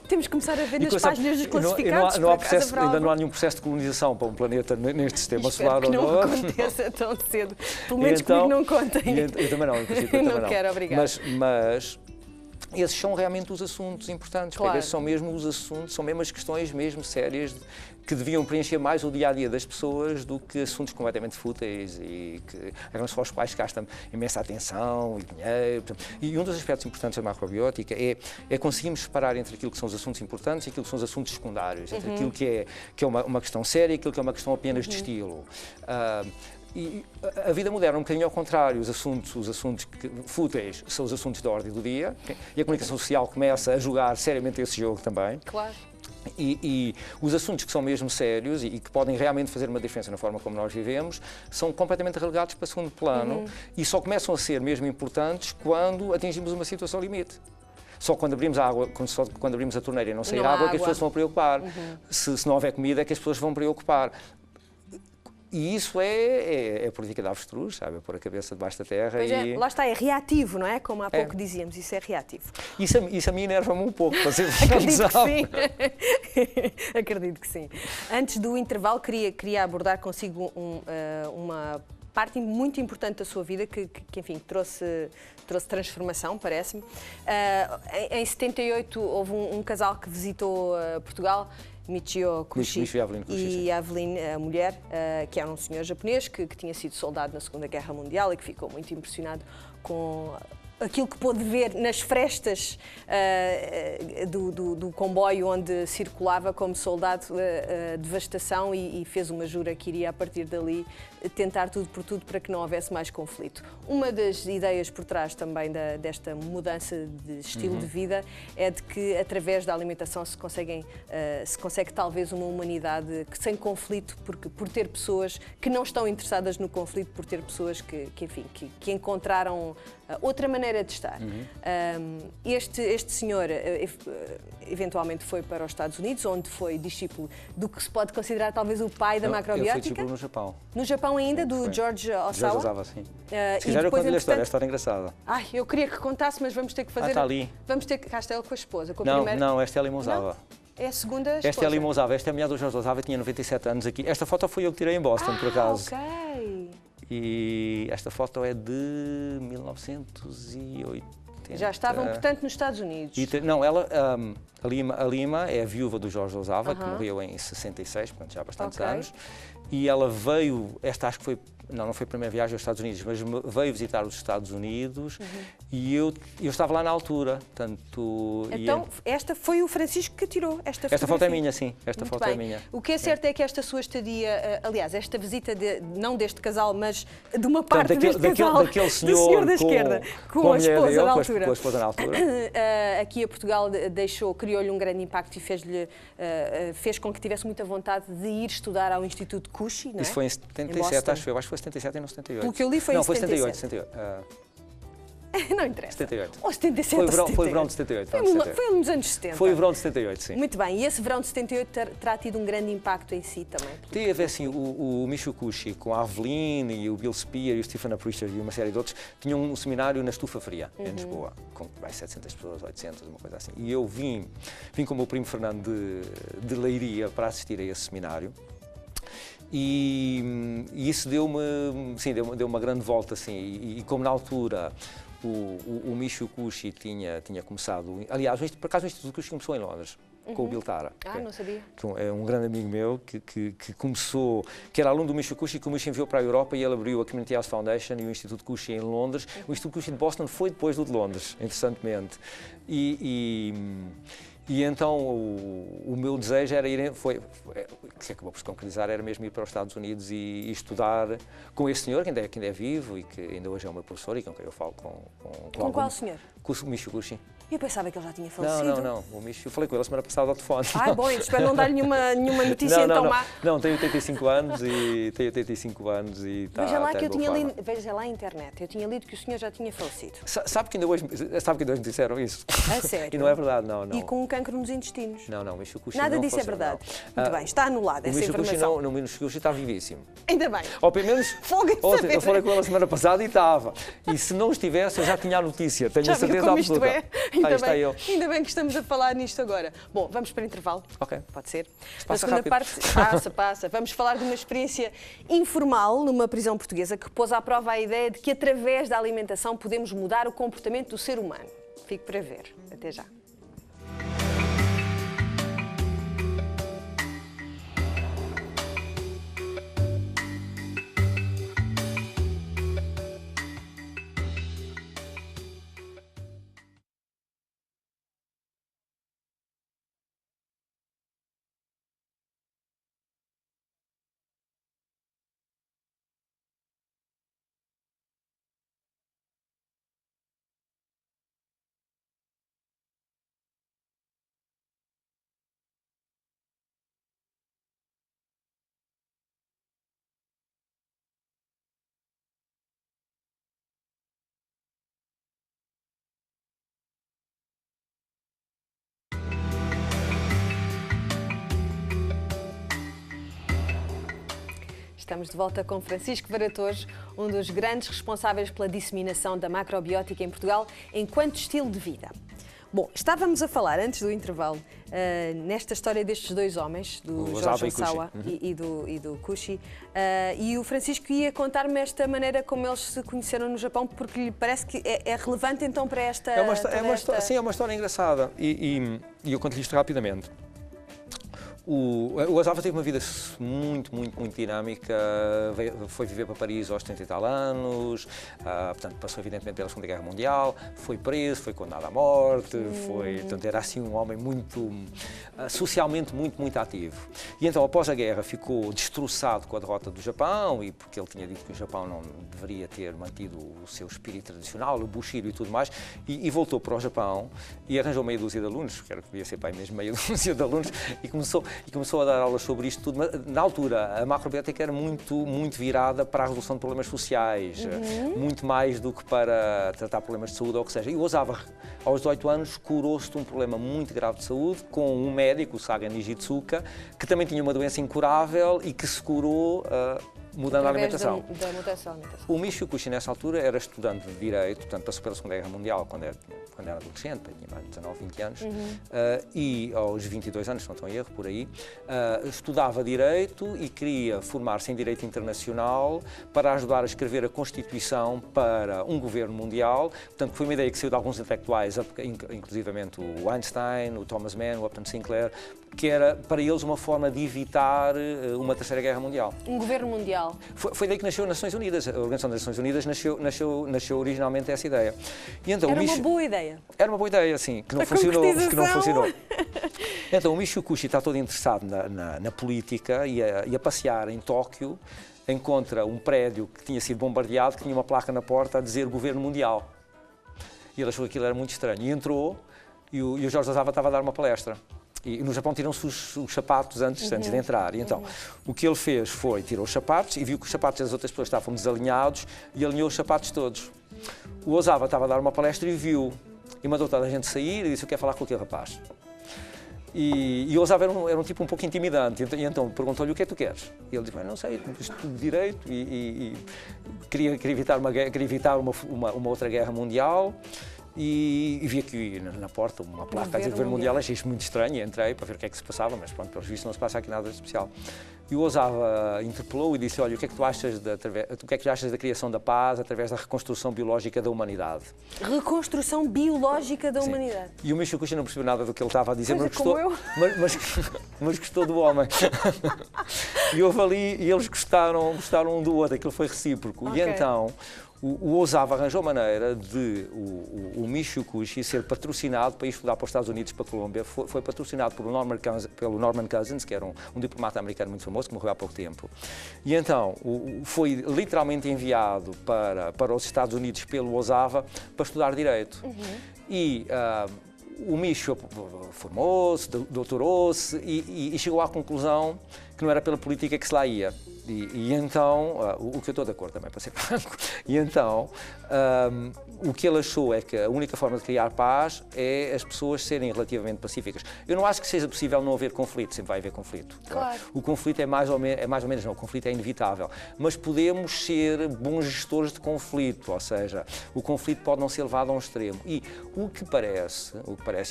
Temos que começar a ver nas páginas dos classificados. Ainda não há nenhum processo de colonização para um planeta neste sistema solar. Que não aconteça tão cedo. Pelo menos comigo não contem. Eu também não, em princípio eu também não. Quero, obrigada. Mas esses são realmente os assuntos importantes. Claro. Esses são mesmo os assuntos, são mesmo as questões mesmo sérias que deviam preencher mais o dia-a-dia das pessoas do que assuntos completamente fúteis e em relação aos quais gastam imensa atenção e dinheiro. E um dos aspectos importantes da macrobiótica é conseguirmos separar entre aquilo que são os assuntos importantes e aquilo que são os assuntos secundários, entre aquilo que é uma questão séria e aquilo que é uma questão apenas de estilo. E a vida moderna é um bocadinho ao contrário. Os assuntos fúteis são os assuntos da ordem do dia e a comunicação social começa a jogar seriamente esse jogo também. Claro. E os assuntos que são mesmo sérios e que podem realmente fazer uma diferença na forma como nós vivemos são completamente relegados para segundo plano e só começam a ser mesmo importantes quando atingimos uma situação limite. Só quando abrimos a água, quando abrimos a torneira e não sair água, é que as pessoas se vão preocupar. Se não houver comida, é que as pessoas vão preocupar. E isso é a política da avestruz, sabe? É pôr a cabeça debaixo da terra lá está, é reativo, não é? Como há pouco dizíamos, isso é reativo. Isso a mim enerva-me um pouco, para ser Acredito que sim. Acredito que sim. Antes do intervalo, queria abordar consigo uma parte muito importante da sua vida que enfim, trouxe transformação, parece-me. Em 78 houve um casal que visitou Portugal, Michio Kushi e Aveline, a mulher, que era um senhor japonês que tinha sido soldado na Segunda Guerra Mundial e que ficou muito impressionado com aquilo que pôde ver nas frestas do comboio onde circulava como soldado, devastação, e fez uma jura que iria, a partir dali, tentar tudo por tudo para que não houvesse mais conflito. Uma das ideias por trás também desta mudança de estilo de vida é de que, através da alimentação, se consegue talvez uma humanidade sem conflito, porque por ter pessoas que não estão interessadas no conflito, por ter pessoas que encontraram outra maneira de estar. Este senhor eventualmente foi para os Estados Unidos, onde foi discípulo do que se pode considerar talvez o pai da macrobiótica. Ele foi discípulo no Japão. No Japão ainda, do George Osawa? George Osawa, sim. Se quiser eu conto-lhe a história é engraçada. Ai, eu queria que contasse, mas vamos ter que fazer... está ali. Vamos ter que... Cá está ele com a esposa, com a não, primeira... Não, esta é a Limosawa. É a segunda esposa. Esta é a Limosawa, esta é a mulher do George Osawa, tinha 97 anos aqui. Esta foto foi eu que tirei em Boston, por acaso. Ok. E esta foto é de 1980 20. Já estavam, portanto, nos Estados Unidos. Não, a Lima é a viúva do Jorge Lousava, que morreu em 66, portanto já há bastantes anos. E ela veio, acho que foi, não foi a primeira viagem aos Estados Unidos, mas veio visitar os Estados Unidos e eu estava lá na altura, portanto... Então, esta foi o Francisco que tirou esta fotografia? Esta foto é minha, sim, esta foto é minha. O que é certo é que esta sua estadia, aliás, esta visita, não deste casal, mas de uma parte deste casal, daquele senhor do senhor da esquerda, com a esposa da altura. Com a esposa na altura. Aqui a Portugal criou-lhe um grande impacto e fez com que tivesse muita vontade de ir estudar ao Instituto Cushy, não é? Isso foi em 77, acho que foi 77 e não 78. O que eu li foi em 77. Não, foi 78. Não interessa. 78. Ou 77 ou 78. Foi o verão de 78. Foi nos anos 70. Foi o verão de 78, sim. Muito bem. E esse verão de 78 terá tido um grande impacto em si também? Teve, assim, o Michio Cushy, com a Aveline e o Bill Spear e o Stephen Aprichter e uma série de outros, tinham um seminário na Estufa Fria, em Lisboa, com 700 pessoas, 800, uma coisa assim. E eu vim com o meu primo Fernando de Leiria para assistir a esse seminário. E isso deu-me uma grande volta, assim, e como na altura o Michio Cushy tinha começado, aliás, por acaso o Instituto Cushy começou em Londres, com o Bill Tara. Não sabia. Que é um grande amigo meu que começou, que era aluno do Michio Cushy, que o Michio enviou para a Europa e ele abriu a Community House Foundation e o Instituto Cushy em Londres. O Instituto Cushy de Boston foi depois do de Londres, interessantemente. E então o meu desejo era ir, que acabou por se concretizar, era mesmo ir para os Estados Unidos e estudar com esse senhor, que ainda é vivo e que ainda hoje é o meu professor e com quem eu falo Com qual senhor? Com o Michio Cushy. Eu pensava que ele já tinha falecido. Não. O Michio, eu falei com ele a semana passada ao telefone. Bom, eu espero não dar nenhuma notícia então má. Não, tenho 85 anos e está. Veja lá a internet. Eu tinha lido que o senhor já tinha falecido. Sabe que ainda hoje me disseram isso? A sério? E não é verdade, não. E com um cancro nos intestinos? Não, o Michio Cushy nada não disso é verdade. Muito bem, está anulada essa informação. O Michio Cushy está vivíssimo. Ainda bem. Ou pelo menos, eu falei com ele a semana passada e estava. E se não estivesse, eu já tinha a notícia. Tenho a certeza absoluta. Ainda bem que estamos a falar nisto agora. Bom, vamos para o intervalo. Ok. Pode ser. Na segunda parte, passa. Vamos falar de uma experiência informal numa prisão portuguesa que pôs à prova a ideia de que através da alimentação podemos mudar o comportamento do ser humano. Fique para ver. Até já. Estamos de volta com Francisco Varatores, um dos grandes responsáveis pela disseminação da macrobiótica em Portugal enquanto estilo de vida. Bom, estávamos a falar antes do intervalo nesta história destes dois homens, do Jorge Osawa e do Cushy, e o Francisco ia contar-me esta maneira como eles se conheceram no Japão, porque lhe parece que é relevante então para esta... Sim, é uma história engraçada e eu conto-lhe isto rapidamente. O Osawa teve uma vida muito dinâmica, foi viver para Paris aos 30 e tal anos, portanto passou evidentemente pela Segunda Guerra Mundial, foi preso, foi condenado à morte, portanto era assim um homem socialmente muito ativo. E então após a guerra ficou destroçado com a derrota do Japão e porque ele tinha dito que o Japão não deveria ter mantido o seu espírito tradicional, o Bushido e tudo mais, e voltou para o Japão e arranjou meia dúzia de alunos, que era que devia ser bem mesmo meia dúzia de alunos, e começou a dar aulas sobre isto tudo. Mas, na altura, a macrobiótica era muito virada para a resolução de problemas sociais, muito mais do que para tratar problemas de saúde ou o que seja. E o Osawa, aos 18 anos, curou-se de um problema muito grave de saúde com um médico, o Saga Nijitsuka, que também tinha uma doença incurável e que se curou mudando a alimentação. Da mutação. O Michio Kushi, nessa altura, era estudante de Direito, portanto, passou pela Segunda Guerra Mundial quando era adolescente, tinha mais de 19, 20 anos, e aos 22 anos, se não estou em erro, por aí, estudava Direito e queria formar-se em Direito Internacional para ajudar a escrever a Constituição para um governo mundial. Portanto, foi uma ideia que saiu de alguns intelectuais, inclusivamente o Einstein, o Thomas Mann, o Upton Sinclair, que era para eles uma forma de evitar uma terceira guerra mundial. Um governo mundial. Foi daí que nasceu as Nações Unidas. A Organização das Nações Unidas nasceu originalmente essa ideia. E então, era uma boa ideia. Era uma boa ideia, sim, que não funcionou. Então o Michio Kushi está todo interessado na política e a passear em Tóquio, encontra um prédio que tinha sido bombardeado, que tinha uma placa na porta a dizer Governo Mundial. E ele achou que aquilo era muito estranho. E entrou e o Jorge Ozawa estava a dar uma palestra. E no Japão tiram-se os sapatos antes de entrar. E então, o que ele fez foi, tirou os sapatos e viu que os sapatos das outras pessoas estavam desalinhados e alinhou os sapatos todos. O Ozawa estava a dar uma palestra e viu, e mandou toda a gente sair e disse: eu quero falar com aquele rapaz. E o Ozawa era um tipo um pouco intimidante, e então perguntou-lhe: o que é que tu queres? E ele disse: não sei, estudo Direito e queria evitar uma outra guerra mundial. E vi aqui na porta uma placa a dizer Governo Mundial, achei isto muito estranho e entrei para ver o que é que se passava, mas pronto, pelos vistos não se passa aqui nada de especial. E o Ozawa interpelou e disse: olha, o que é que tu achas da criação da paz através da reconstrução biológica da humanidade? Reconstrução biológica da Sim. humanidade. E o Michio Kushi não percebeu nada do que ele estava a dizer, mas gostou do homem. E houve ali, e eles gostaram um do outro, aquilo foi recíproco. Okay. E então o Ozawa arranjou maneira de o Michio Kushi ser patrocinado para ir estudar para os Estados Unidos, para a Colômbia. Foi patrocinado pelo Norman Cousins, que era um diplomata americano muito famoso, que morreu há pouco tempo. E então foi literalmente enviado para os Estados Unidos pelo Ozawa para estudar Direito. E o Michio formou-se, doutorou-se e chegou à conclusão que não era pela política que se lá ia. E então, o que eu estou de acordo também, para ser franco, e então o que ele achou é que a única forma de criar paz é as pessoas serem relativamente pacíficas. Eu não acho que seja possível não haver conflito, sempre vai haver conflito. Claro. O conflito é mais ou menos, não, o conflito é inevitável, mas podemos ser bons gestores de conflito, ou seja, o conflito pode não ser levado a um extremo. E o que parece,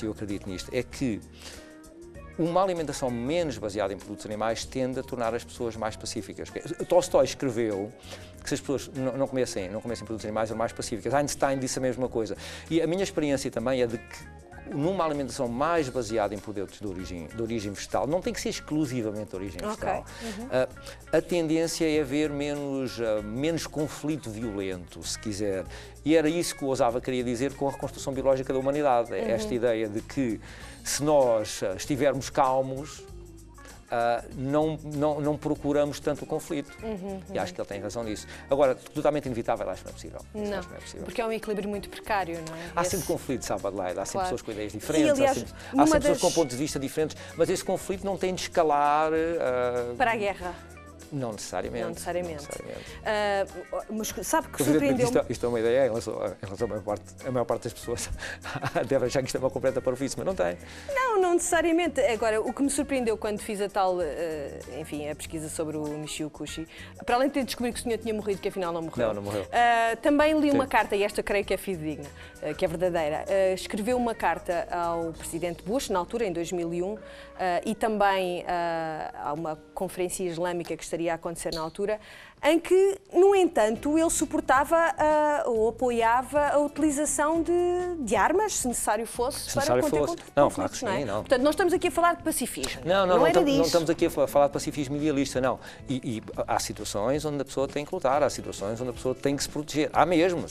e eu acredito nisto, é que uma alimentação menos baseada em produtos animais tende a tornar as pessoas mais pacíficas. Tolstói escreveu que se as pessoas não comessem produtos animais, eram mais pacíficas. Einstein disse a mesma coisa. E a minha experiência também é de que numa alimentação mais baseada em produtos de origem vegetal, não tem que ser exclusivamente de origem vegetal, a tendência é haver menos conflito violento, se quiser. E era isso que o Ozawa queria dizer com a reconstrução biológica da humanidade. Esta ideia de que se nós estivermos calmos, não procuramos tanto o conflito. E acho que ele tem razão nisso. Agora, totalmente inevitável, acho que não é possível. Não, porque é um equilíbrio muito precário, não é? Há sempre conflito, sabe, Adelaide? Há sempre pessoas com ideias E, diferentes, aliás, há sempre pessoas com pontos de vista diferentes, mas esse conflito não tem de escalar... para a guerra. Não necessariamente. Não necessariamente. Mas sabe que surpreendeu-me... Isto é uma ideia em relação à maior parte das pessoas. Deve achar que isto é uma completa parvoíce, mas não tem. Não necessariamente. Agora, o que me surpreendeu quando fiz a tal, a pesquisa sobre o Michio Kushi, para além de ter descobrido que o senhor tinha morrido, que afinal não morreu. Não morreu. Também li uma carta, e esta creio que é fidedigna, que é verdadeira. Escreveu uma carta ao presidente Bush, na altura, em 2001, e também a uma conferência islâmica que estaria a acontecer na altura, em que, no entanto, ele suportava ou apoiava a utilização de armas, se necessário fosse, para conter conflitos. Não, claro que sim, não. Portanto, nós estamos aqui a falar de pacifismo. Não estamos aqui a falar de pacifismo idealista, não. E há situações onde a pessoa tem que lutar, há situações onde a pessoa tem que se proteger. Há mesmo.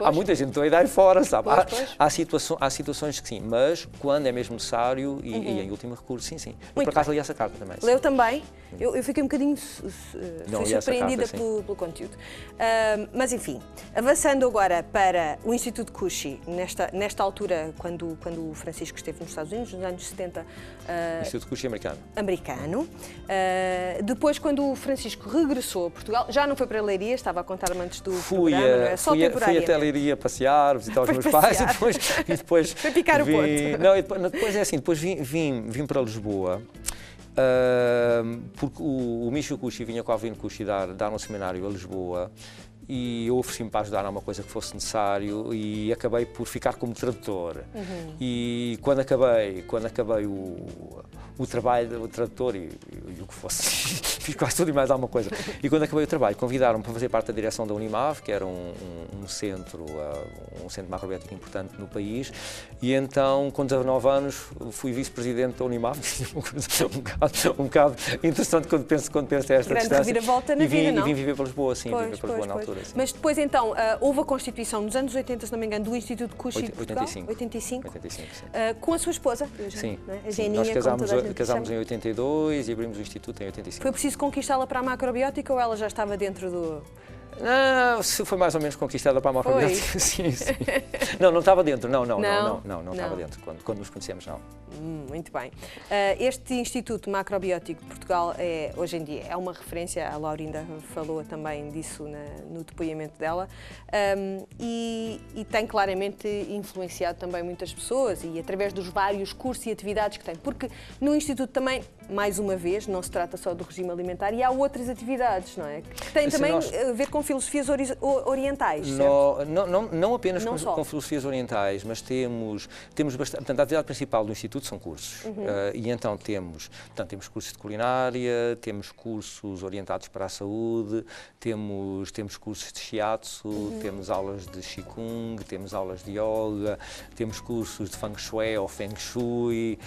Há muita gente que está a ir fora, sabe? Há situações que sim, mas quando é mesmo necessário e em último recurso, sim. Eu, por acaso, li essa carta também. Leu também? Eu fiquei um bocadinho surpreendida pelo conteúdo. Mas, enfim, avançando agora para o Instituto Kushi, nesta altura, quando o Francisco esteve nos Estados Unidos, nos anos 70... Instituto Kushi americano. Depois, quando o Francisco regressou a Portugal, já não foi para a Leiria, estava a contar-me antes do programa, não é? Só temporariamente. Fui até a Leiria passear, visitar os meus pais e depois... Foi picar o ponto. Depois é assim, depois vim para Lisboa. porque o Michio Kushi vinha com a Alvin Kushi dar um seminário a Lisboa e eu ofereci-me para ajudar a uma coisa que fosse necessário e acabei por ficar como tradutor. E quando acabei o trabalho, o tradutor e o que fosse, fiz quase tudo e mais alguma coisa. E quando acabei o trabalho, convidaram-me para fazer parte da direção da Unimav, que era um centro macrobiótico importante no país, e então, com 19 anos, fui vice-presidente da Unimav, uma coisa um bocado interessante quando penso a esta grande distância. Reviravolta na vida, não? E vim viver para Lisboa, sim, vim viver para Lisboa na altura. Sim. Mas depois, então, houve a constituição nos anos 80, se não me engano, do Instituto Kushi de Portugal? 85, sim. Com a sua esposa, Sim. A Geninha, nós casámos em 82 e abrimos o Instituto em 85. Foi preciso conquistá-la para a macrobiótica ou ela já estava dentro do... Não, foi mais ou menos conquistada para a macrobiótica. Sim. Não estava dentro, não estava dentro, quando nos conhecemos, não. Muito bem. Este Instituto Macrobiótico de Portugal hoje em dia é uma referência, a Laurinda falou também disso no depoimento dela, e tem claramente influenciado também muitas pessoas e através dos vários cursos e atividades que tem, porque no Instituto também, mais uma vez, não se trata só do regime alimentar e há outras atividades, não é? Que têm também a ver com filosofias orientais, certo? Não apenas com filosofias orientais, mas temos bastante. Portanto, a atividade principal do Instituto são cursos. E então temos cursos de culinária, temos cursos orientados para a saúde, temos cursos de shiatsu, temos aulas de qigong, temos aulas de yoga, temos cursos de feng shui ou feng shui,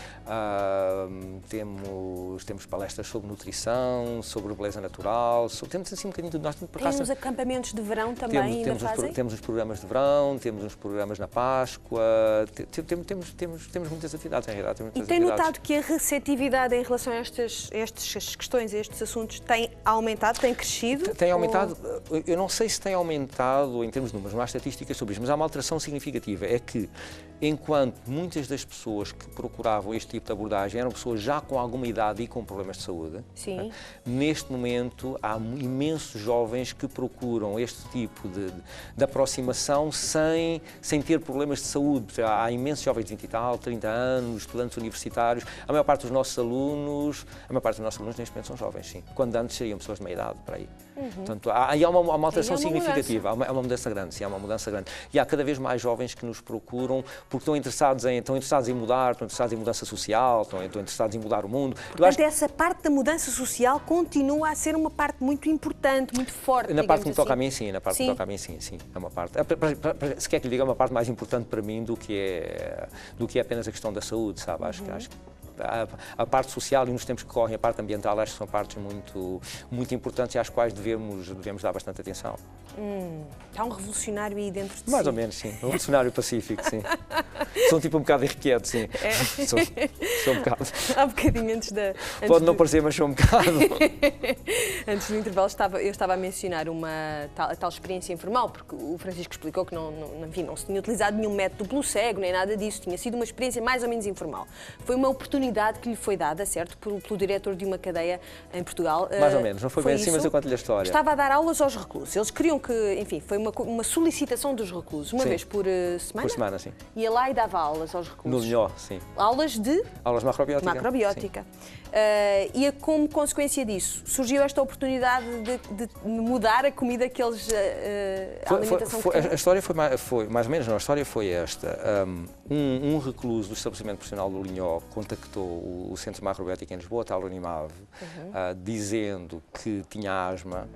temos palestras sobre nutrição, sobre beleza natural, temos assim um bocadinho de tudo. Tem uns acampamentos de verão também, ainda fazem? Temos uns programas de verão, temos uns programas na Páscoa, temos muitas atividades, em realidade. E tem notado que a receptividade em relação a estas questões, a estes assuntos, tem aumentado, tem crescido? Tem aumentado, eu não sei se tem aumentado em termos de números, não há estatísticas sobre isto, mas há uma alteração significativa, é que enquanto muitas das pessoas que procuravam este tipo de abordagem eram pessoas já com alguma idade e com problemas de saúde, sim, neste momento há imensos jovens que procuram este tipo de aproximação sem ter problemas de saúde. Há imensos jovens de 20 e tal, 30 anos, estudantes universitários. A maior parte dos nossos alunos neste momento são jovens, sim. Quando antes seriam pessoas de meia idade, por aí. Portanto, há uma alteração significativa, há uma mudança grande, sim, há uma mudança grande. E há cada vez mais jovens que nos procuram porque estão interessados em mudar, estão interessados em mudança social, estão interessados em mudar o mundo. Portanto, essa parte da mudança social continua a ser uma parte muito importante, muito forte, na parte que me toca a assim. mim, sim, na parte que me toca a mim, sim. É uma parte, se quer que lhe diga, é uma parte mais importante para mim do que é apenas a questão da saúde, sabe? Acho que a parte social e nos tempos que correm, a parte ambiental, acho que são partes muito importantes e às quais devemos dar bastante atenção. Há um revolucionário aí dentro de si. Mais ou menos, sim. Um revolucionário pacífico, sim. Sou um tipo um bocado irrequieto, sim. Sou um bocado. Há um bocadinho antes da... Pode não parecer, mas sou um bocado. Antes do intervalo, eu estava a mencionar a tal experiência informal, porque o Francisco explicou que não se tinha utilizado nenhum método pelo cego, nem nada disso. Tinha sido uma experiência mais ou menos informal. Foi uma oportunidade que lhe foi dada, certo, pelo diretor de uma cadeia em Portugal. Mais ou menos, não foi bem assim, mas eu conto-lhe a história. Estava a dar aulas aos reclusos. Eles queriam que, enfim, foi uma solicitação dos reclusos, uma vez por semana? Por semana, sim. Ia lá e dava aulas aos reclusos. No Linhó, sim. Aulas de? Aulas de macrobiótica. Macrobiótica. E como consequência disso, surgiu esta oportunidade de mudar a comida que eles... a alimentação que tinham? A história foi mais ou menos, não, a história foi esta. Um recluso do estabelecimento profissional do Linhó contactou o Centro Macrobiótico em Lisboa, a tal Unimav, dizendo que tinha asma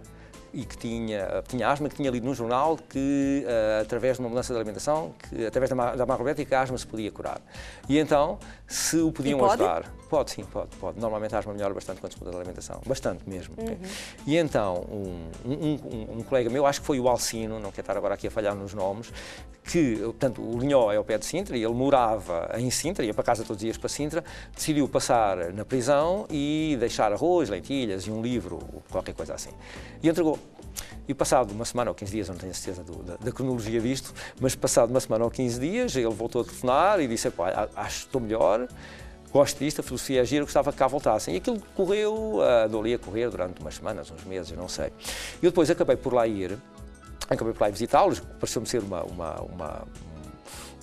e que tinha lido num jornal que, através de uma mudança de alimentação, que através da macrobiótica a asma se podia curar. E então, se o podiam ajudar... Pode, sim, pode. Normalmente a asma melhora bastante quando se muda de alimentação. Bastante mesmo. E então, um colega meu, acho que foi o Alcino, não quero estar agora aqui a falhar nos nomes, que, portanto, o Linhó é ao pé de Sintra e ele morava em Sintra, ia para casa todos os dias para Sintra, decidiu passar na prisão e deixar arroz, lentilhas e um livro, qualquer coisa assim. E entregou. E passado uma semana ou 15 dias, eu não tenho certeza da cronologia disto, mas passado uma semana ou 15 dias, ele voltou a telefonar e disse, acho que estou melhor, gosto disto, a filosofia é gira, gostava que cá voltassem. E aquilo correu, andou ali a correr durante umas semanas, uns meses, eu não sei. E acabei por lá ir visitá-los, pareceu-me ser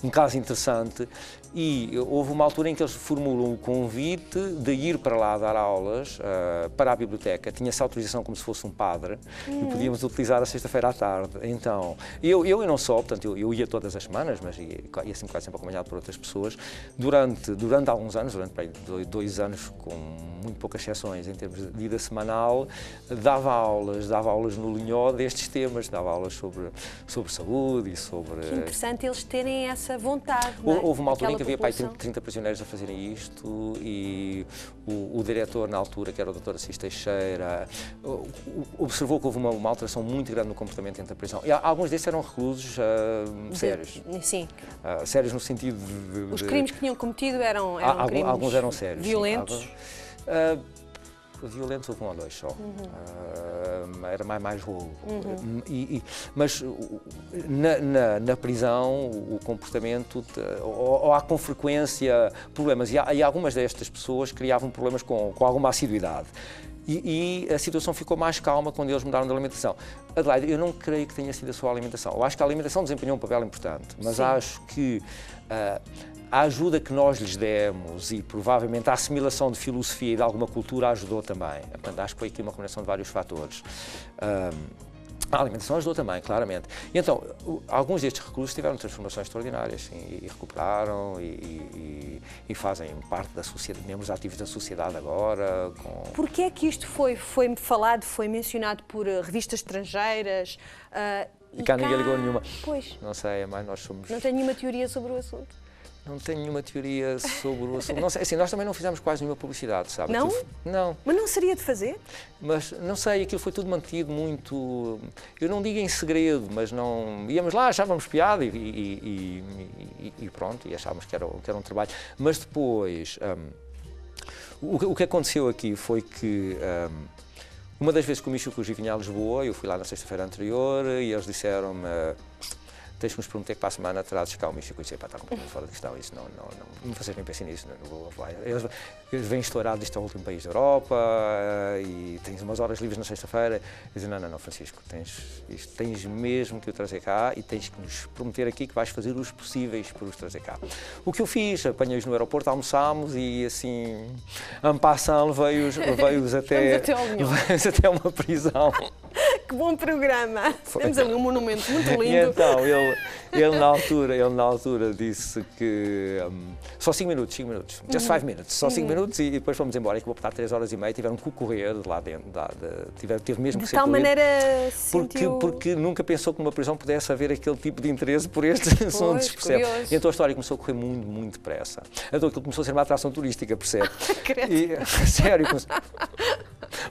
um caso interessante, e houve uma altura em que eles formulam o convite de ir para lá dar aulas para a biblioteca. Tinha-se autorização como se fosse um padre e podíamos utilizar a sexta-feira à tarde. Então, eu não só, portanto, eu ia todas as semanas, mas ia assim quase sempre acompanhado por outras pessoas, durante alguns anos, durante 2 anos, com muito poucas exceções em termos de vida semanal, dava aulas no Linhó destes temas, dava aulas sobre saúde e sobre... Que interessante eles terem essa vontade, não é? Houve uma altura em que havia população. 30 prisioneiros a fazerem isto e o diretor na altura, que era o Dr. Assis Teixeira, observou que houve uma alteração muito grande no comportamento dentro da prisão. E alguns desses eram reclusos sérios. Sim. Sérios no sentido de... Os crimes que tinham cometido eram crimes alguns eram sérios. violentos. Sim, violentos houve 1 ou 2 só. Era mais roubo. Mas na prisão o comportamento, ou há com frequência problemas, e algumas destas pessoas criavam problemas com alguma assiduidade. E a situação ficou mais calma quando eles mudaram de alimentação. Adelaide, eu não creio que tenha sido a sua alimentação. Eu acho que a alimentação desempenhou um papel importante, mas sim, acho que a ajuda que nós lhes demos e provavelmente a assimilação de filosofia e de alguma cultura ajudou também. Portanto, acho que foi aqui uma combinação de vários fatores. A alimentação ajudou também, claramente. E então, alguns destes reclusos tiveram transformações extraordinárias, sim, e recuperaram e fazem parte da sociedade, membros ativos da sociedade agora. Porquê é que isto foi falado, foi mencionado por revistas estrangeiras? E cá ninguém ligou nenhuma. Pois. Não sei, mas nós somos... Não tenho nenhuma teoria sobre o assunto. Não tenho nenhuma teoria sobre o assunto. Não sei, assim, nós também não fizemos quase nenhuma publicidade, sabe? Não? Não. Mas não seria de fazer? Mas, não sei, aquilo foi tudo mantido muito... Eu não digo em segredo, mas não... Íamos lá, achávamos piada e pronto, e achávamos que era um trabalho. Mas depois, o que aconteceu aqui foi que... uma das vezes que o Micho Cuji vinha a Lisboa, eu fui lá na sexta-feira anterior e eles disseram-me: tens que nos prometer que para a semana trazes cá o Micho Cuji. Está completamente fora de questão, isso não vocês nem pensem nisso, não vou falar. Eles vêm estourados, isto é o último país da Europa e tens umas horas livres na sexta-feira. Dizem: não, Francisco, tens mesmo que o trazer cá e tens que nos prometer aqui que vais fazer os possíveis por os trazer cá. O que eu fiz, apanhei-os no aeroporto, almoçámos e assim, en passant, levei-os até uma prisão. Que bom programa! Temos ali um monumento muito lindo. E então, ele na altura disse que só 5 minutos, just 5 minutes, só 5 minutos e depois fomos embora. E que vou estar 3 horas e meia, tiveram que correr de lá dentro, teve mesmo que ser de tal maneira sentiu... porque nunca pensou que numa prisão pudesse haver aquele tipo de interesse por estes assuntos, percebe? E então a história começou a correr muito, muito depressa. Então aquilo começou a ser uma atração turística, percebe? Sério,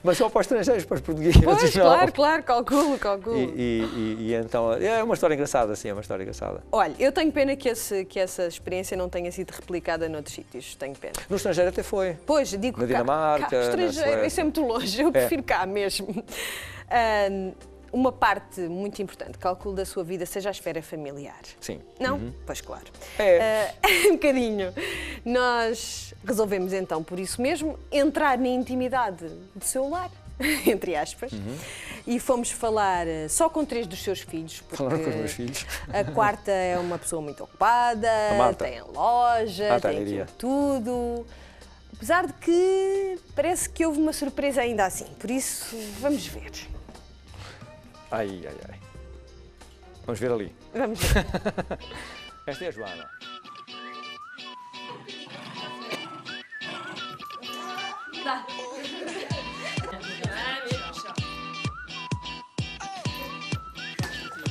mas só para os estrangeiros, para os portugueses. Pois, não. claro, calculo. E então, é uma história engraçada, sim, é uma história engraçada. Olha, eu tenho pena que essa experiência não tenha sido replicada noutros sítios, tenho pena. No estrangeiro até foi. Pois, digo na Dinamarca, cá, estrangeiro, isso é muito longe, eu prefiro cá mesmo. Uma parte muito importante, calculo, da sua vida seja a esfera familiar. Sim. Não? Pois claro. Um bocadinho. Nós resolvemos então, por isso mesmo, entrar na intimidade do seu lar, entre aspas, e fomos falar só com 3 dos seus filhos. Falaram com os meus filhos. A quarta é uma pessoa muito ocupada, tem loja, tem aquilo tudo. Apesar de que parece que houve uma surpresa ainda assim, por isso vamos ver. Ai. Vamos ver ali. Vamos ver. Esta é a Joana.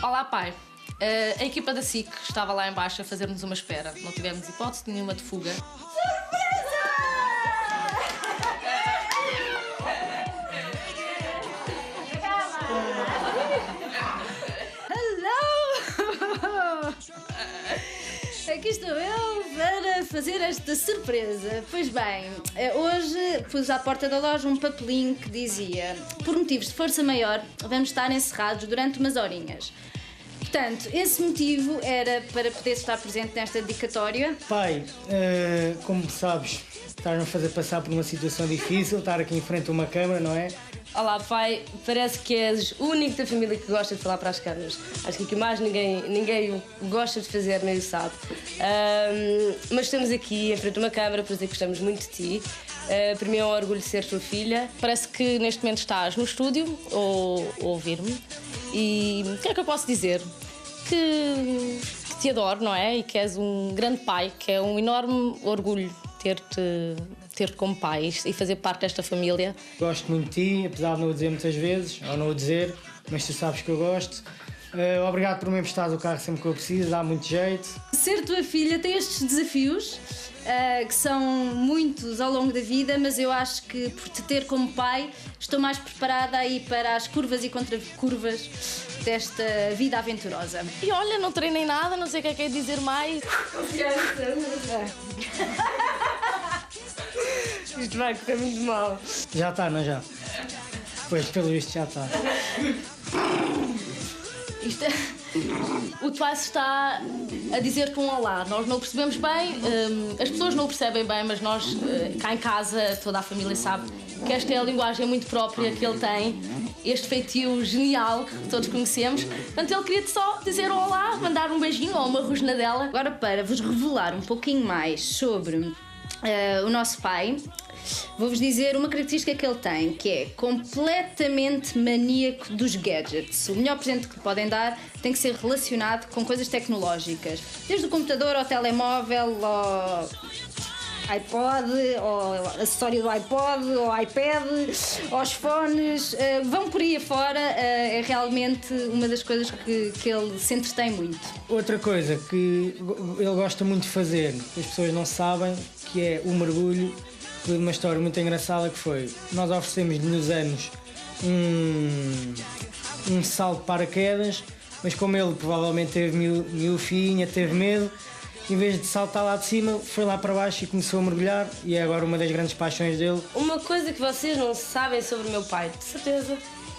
Olá, pai. A equipa da SIC estava lá embaixo a fazer-nos uma espera. Não tivemos hipótese nenhuma de fuga. Aqui estou eu para fazer esta surpresa. Pois bem, hoje pus à porta da loja um papelinho que dizia: por motivos de força maior, vamos estar encerrados durante umas horinhas. Portanto, esse motivo era para poder estar presente nesta dedicatória. Pai, como sabes, estás-me a fazer passar por uma situação difícil, estar aqui em frente a uma câmara, não é? Olá, pai. Parece que és o único da família que gosta de falar para as câmaras. Acho que aqui mais ninguém gosta de fazer, nem o sabe. Mas estamos aqui em frente a uma câmara para dizer que gostamos muito de ti. Para mim é um orgulho ser tua filha. Parece que neste momento estás no estúdio ou a ouvir-me. E o que é que eu posso dizer? Que te adoro, não é? E que és um grande pai, que é um enorme orgulho ter-te como pai e fazer parte desta família. Gosto muito de ti, apesar de não o dizer muitas vezes, ou não o dizer, mas tu sabes que eu gosto. Obrigado por me emprestares o carro sempre que eu preciso, dá muito jeito. Ser tua filha tem estes desafios, que são muitos ao longo da vida, mas eu acho que por te ter como pai estou mais preparada aí para as curvas e contracurvas desta vida aventurosa. E olha, não treinei nada, não sei o que é dizer mais. Isto vai correr muito mal. Já está, não já? Pois, pelo visto já está. O Twice está a dizer-te um olá. Nós não o percebemos bem, as pessoas não o percebem bem, mas nós, cá em casa, toda a família sabe que esta é a linguagem muito própria que ele tem, este feitio genial que todos conhecemos. Portanto, ele queria-te só dizer um olá, mandar um beijinho ou uma rosnadela. Agora, para vos revelar um pouquinho mais sobre o nosso pai, vou-vos dizer uma característica que ele tem, que é completamente maníaco dos gadgets. O melhor presente que lhe podem dar tem que ser relacionado com coisas tecnológicas. Desde o computador ao telemóvel, ao iPod, ao acessório do iPod, ao iPad, aos fones, vão por aí afora, é realmente uma das coisas que ele se entretém muito. Outra coisa que ele gosta muito de fazer, que as pessoas não sabem, que é o mergulho. Uma história muito engraçada que foi, nós oferecemos nos anos um salto de paraquedas, mas como ele provavelmente teve miufinha, teve medo, em vez de saltar lá de cima, foi lá para baixo e começou a mergulhar, e é agora uma das grandes paixões dele. Uma coisa que vocês não sabem sobre o meu pai, de certeza,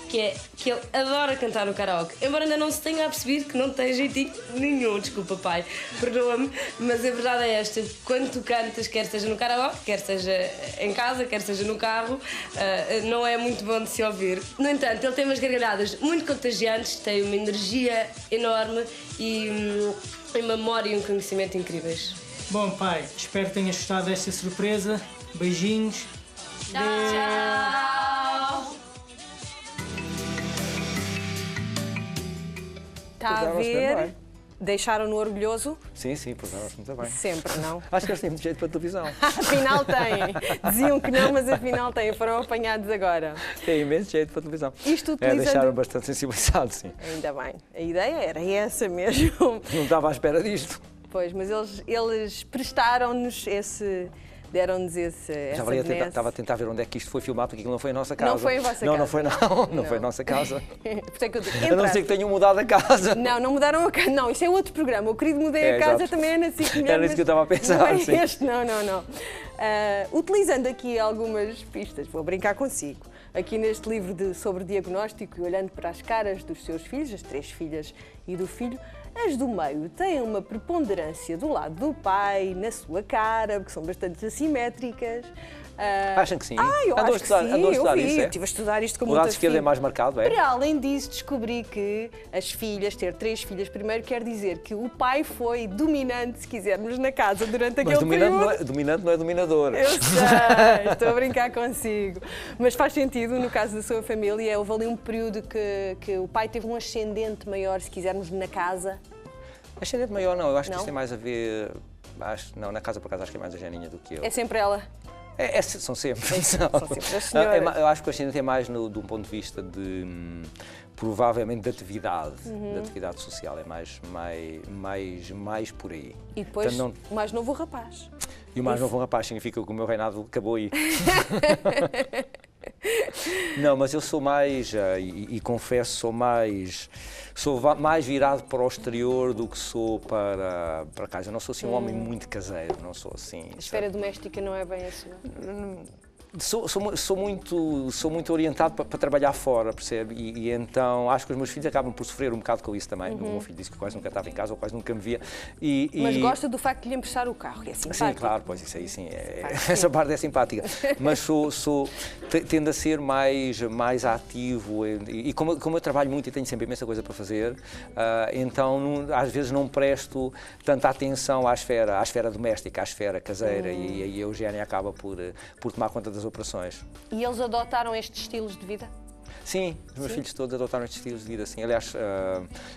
que é que ele adora cantar no karaoke. Embora ainda não se tenha percebido que não tem jeitinho nenhum, desculpa pai, perdoa-me, mas a verdade é esta: quando tu cantas, quer seja no karaoke, quer seja em casa, quer seja no carro, não é muito bom de se ouvir. No entanto, ele tem umas gargalhadas muito contagiantes, tem uma energia enorme e uma memória e um conhecimento incríveis. Bom pai, espero que tenhas gostado desta surpresa. Beijinhos. Tchau! Está a ver? Deixaram-no orgulhoso? Sim, portaram-se muito bem. Sempre, não? Acho que eles têm muito jeito para a televisão. Afinal têm. Diziam que não, mas afinal têm. Foram apanhados agora. Tem imenso jeito para a televisão. Isto utilizando... deixaram bastante sensibilizados, sim. Ainda bem. A ideia era essa mesmo. Não estava à espera disto. Pois, mas eles prestaram-nos deram-nos essa Estava a tentar ver onde é que isto foi filmado, porque aquilo não foi a nossa casa. Não foi a vossa casa. Não foi a nossa casa. Por é que eu digo, a não ser que tenham mudado a casa. Não mudaram a casa. Não, isto é outro programa. O querido Mudei a Casa exato. também é na SIC Mulher. Era isso que eu estava a pensar, não é sim. este, não. Utilizando aqui algumas pistas, vou brincar consigo. Aqui neste livro sobre diagnóstico e olhando para as caras dos seus filhos, as 3 filhas e do filho, as do meio têm uma preponderância do lado do pai, na sua cara, porque são bastante assimétricas. Acham que sim? Eu Andou acho que sim, estudar eu vi, isso, é? estive a estudar isto com O muita lado esquerdo é mais marcado, é? Para além disso, descobri que as filhas, ter 3 filhas primeiro, quer dizer que o pai foi dominante, se quisermos, na casa durante aquele período. Mas dominante não é dominador. Eu sei, estou a brincar consigo. Mas faz sentido, no caso da sua família, houve ali um período que o pai teve um ascendente maior, se quisermos, na casa. Ascendente maior não, eu acho que Não? isso tem mais a ver... Não, na casa por acaso acho que é mais a Janinha do que eu. É sempre ela. São sempre. São sempre as senhoras. Eu acho que o ascendente é mais de um ponto de vista de, provavelmente, de atividade, de atividade social, é mais por aí. E depois, Portanto, o mais novo, o rapaz. E o mais novo rapaz significa que o meu reinado acabou aí. Não, mas eu sou mais, e confesso, sou mais virado para o exterior do que sou para casa. Eu não sou assim um homem muito caseiro, não sou assim. A esfera doméstica não é bem a sua. Sou muito orientado para trabalhar fora, percebe? E então acho que os meus filhos acabam por sofrer um bocado com isso também. O meu filho disse que quase nunca estava em casa ou quase nunca me via. Mas gosta do facto de lhe emprestar o carro, que é simpático. Sim, claro, pois isso aí sim, essa parte é simpática. Mas tendo a ser mais ativo e como eu trabalho muito e tenho sempre imensa coisa para fazer, então às vezes não presto tanta atenção à esfera doméstica, à esfera caseira e aí a Eugénia acaba por tomar conta das operações. E eles adotaram estes estilos de vida? Sim, os meus filhos todos adotaram estes estilos de vida, sim. Aliás,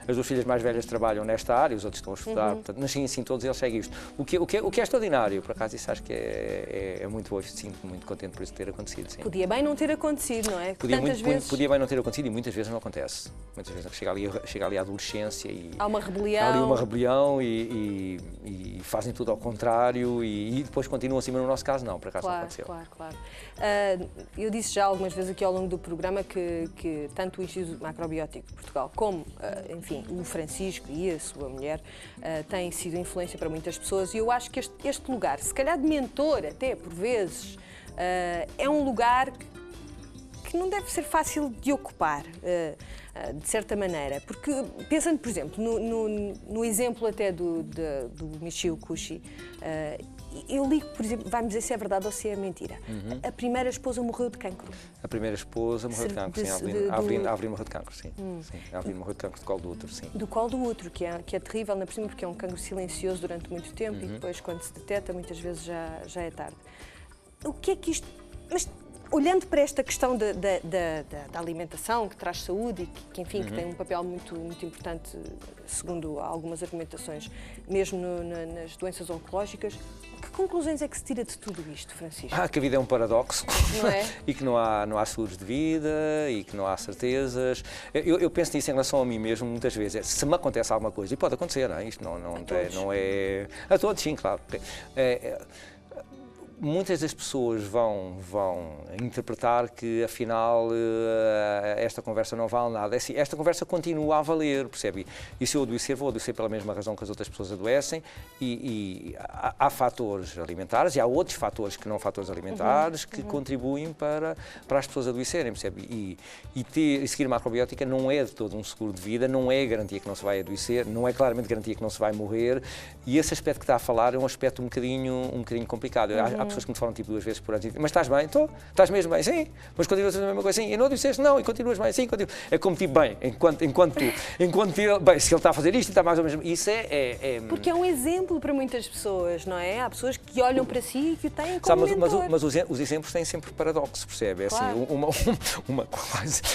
as duas filhas mais velhas trabalham nesta área, os outros estão a estudar, portanto, mas sim, todos eles seguem isto. O que é extraordinário, por acaso, isso acho que é muito bom, sinto muito contente por isso ter acontecido, sim. Podia bem não ter acontecido, não é? Podia bem não ter acontecido e muitas vezes não acontece. Muitas vezes chega ali a adolescência e... Há uma rebelião. Há ali uma rebelião e fazem tudo ao contrário e depois continuam assim, mas no nosso caso não, por acaso não aconteceu. Claro. Eu disse já algumas vezes aqui ao longo do programa que tanto o Instituto Macrobiótico de Portugal como, enfim, o Francisco e a sua mulher têm sido influência para muitas pessoas e eu acho que este lugar, se calhar de mentor até por vezes, é um lugar que não deve ser fácil de ocupar, de certa maneira, porque pensando, por exemplo, no exemplo até do Michio Kushi, eu li, por exemplo, vai-me dizer se é verdade ou se é mentira. A primeira esposa morreu de cancro. A primeira esposa morreu de cancro, sim. A Avelina morreu de cancro, sim. A Avelina morreu de cancro do colo do útero, sim. Do colo do útero, que é terrível, na por cima, porque é um cancro silencioso durante muito tempo e depois, quando se detecta, muitas vezes já é tarde. O que é que isto... Mas, olhando para esta questão da alimentação, que traz saúde e que tem um papel muito importante, segundo algumas argumentações, mesmo nas doenças oncológicas, que conclusões é que se tira de tudo isto, Francisco? Que a vida é um paradoxo, não é? E que não há seguros de vida e que não há certezas. Eu penso nisso em relação a mim mesmo muitas vezes. Se me acontece alguma coisa, e pode acontecer, não é? Isto não é... A todos, sim, claro. Muitas das pessoas vão interpretar que, afinal, esta conversa não vale nada. É assim, esta conversa continua a valer, percebe? E se eu adoecer, vou adoecer pela mesma razão que as outras pessoas adoecem. E há fatores alimentares e há outros fatores que não fatores alimentares que contribuem para as pessoas adoecerem, percebe? E seguir macrobiótica não é de todo um seguro de vida, não é garantia que não se vai adoecer, não é claramente garantia que não se vai morrer. E esse aspecto que está a falar é um aspecto um bocadinho complicado. Há pessoas que me falam tipo 2 vezes por ano, mas estás bem? Estou. Estás mesmo bem? Sim. Mas continuas a fazer a mesma coisa? Sim. E não disseste não, e continuas bem? Sim. É como tipo, bem, enquanto ele, bem, se ele está a fazer isto, está mais ou menos... Isso Porque é um exemplo para muitas pessoas, não é? Há pessoas que olham para si e que o têm como mentor. Mas os exemplos têm sempre paradoxo, percebe? É claro. Assim,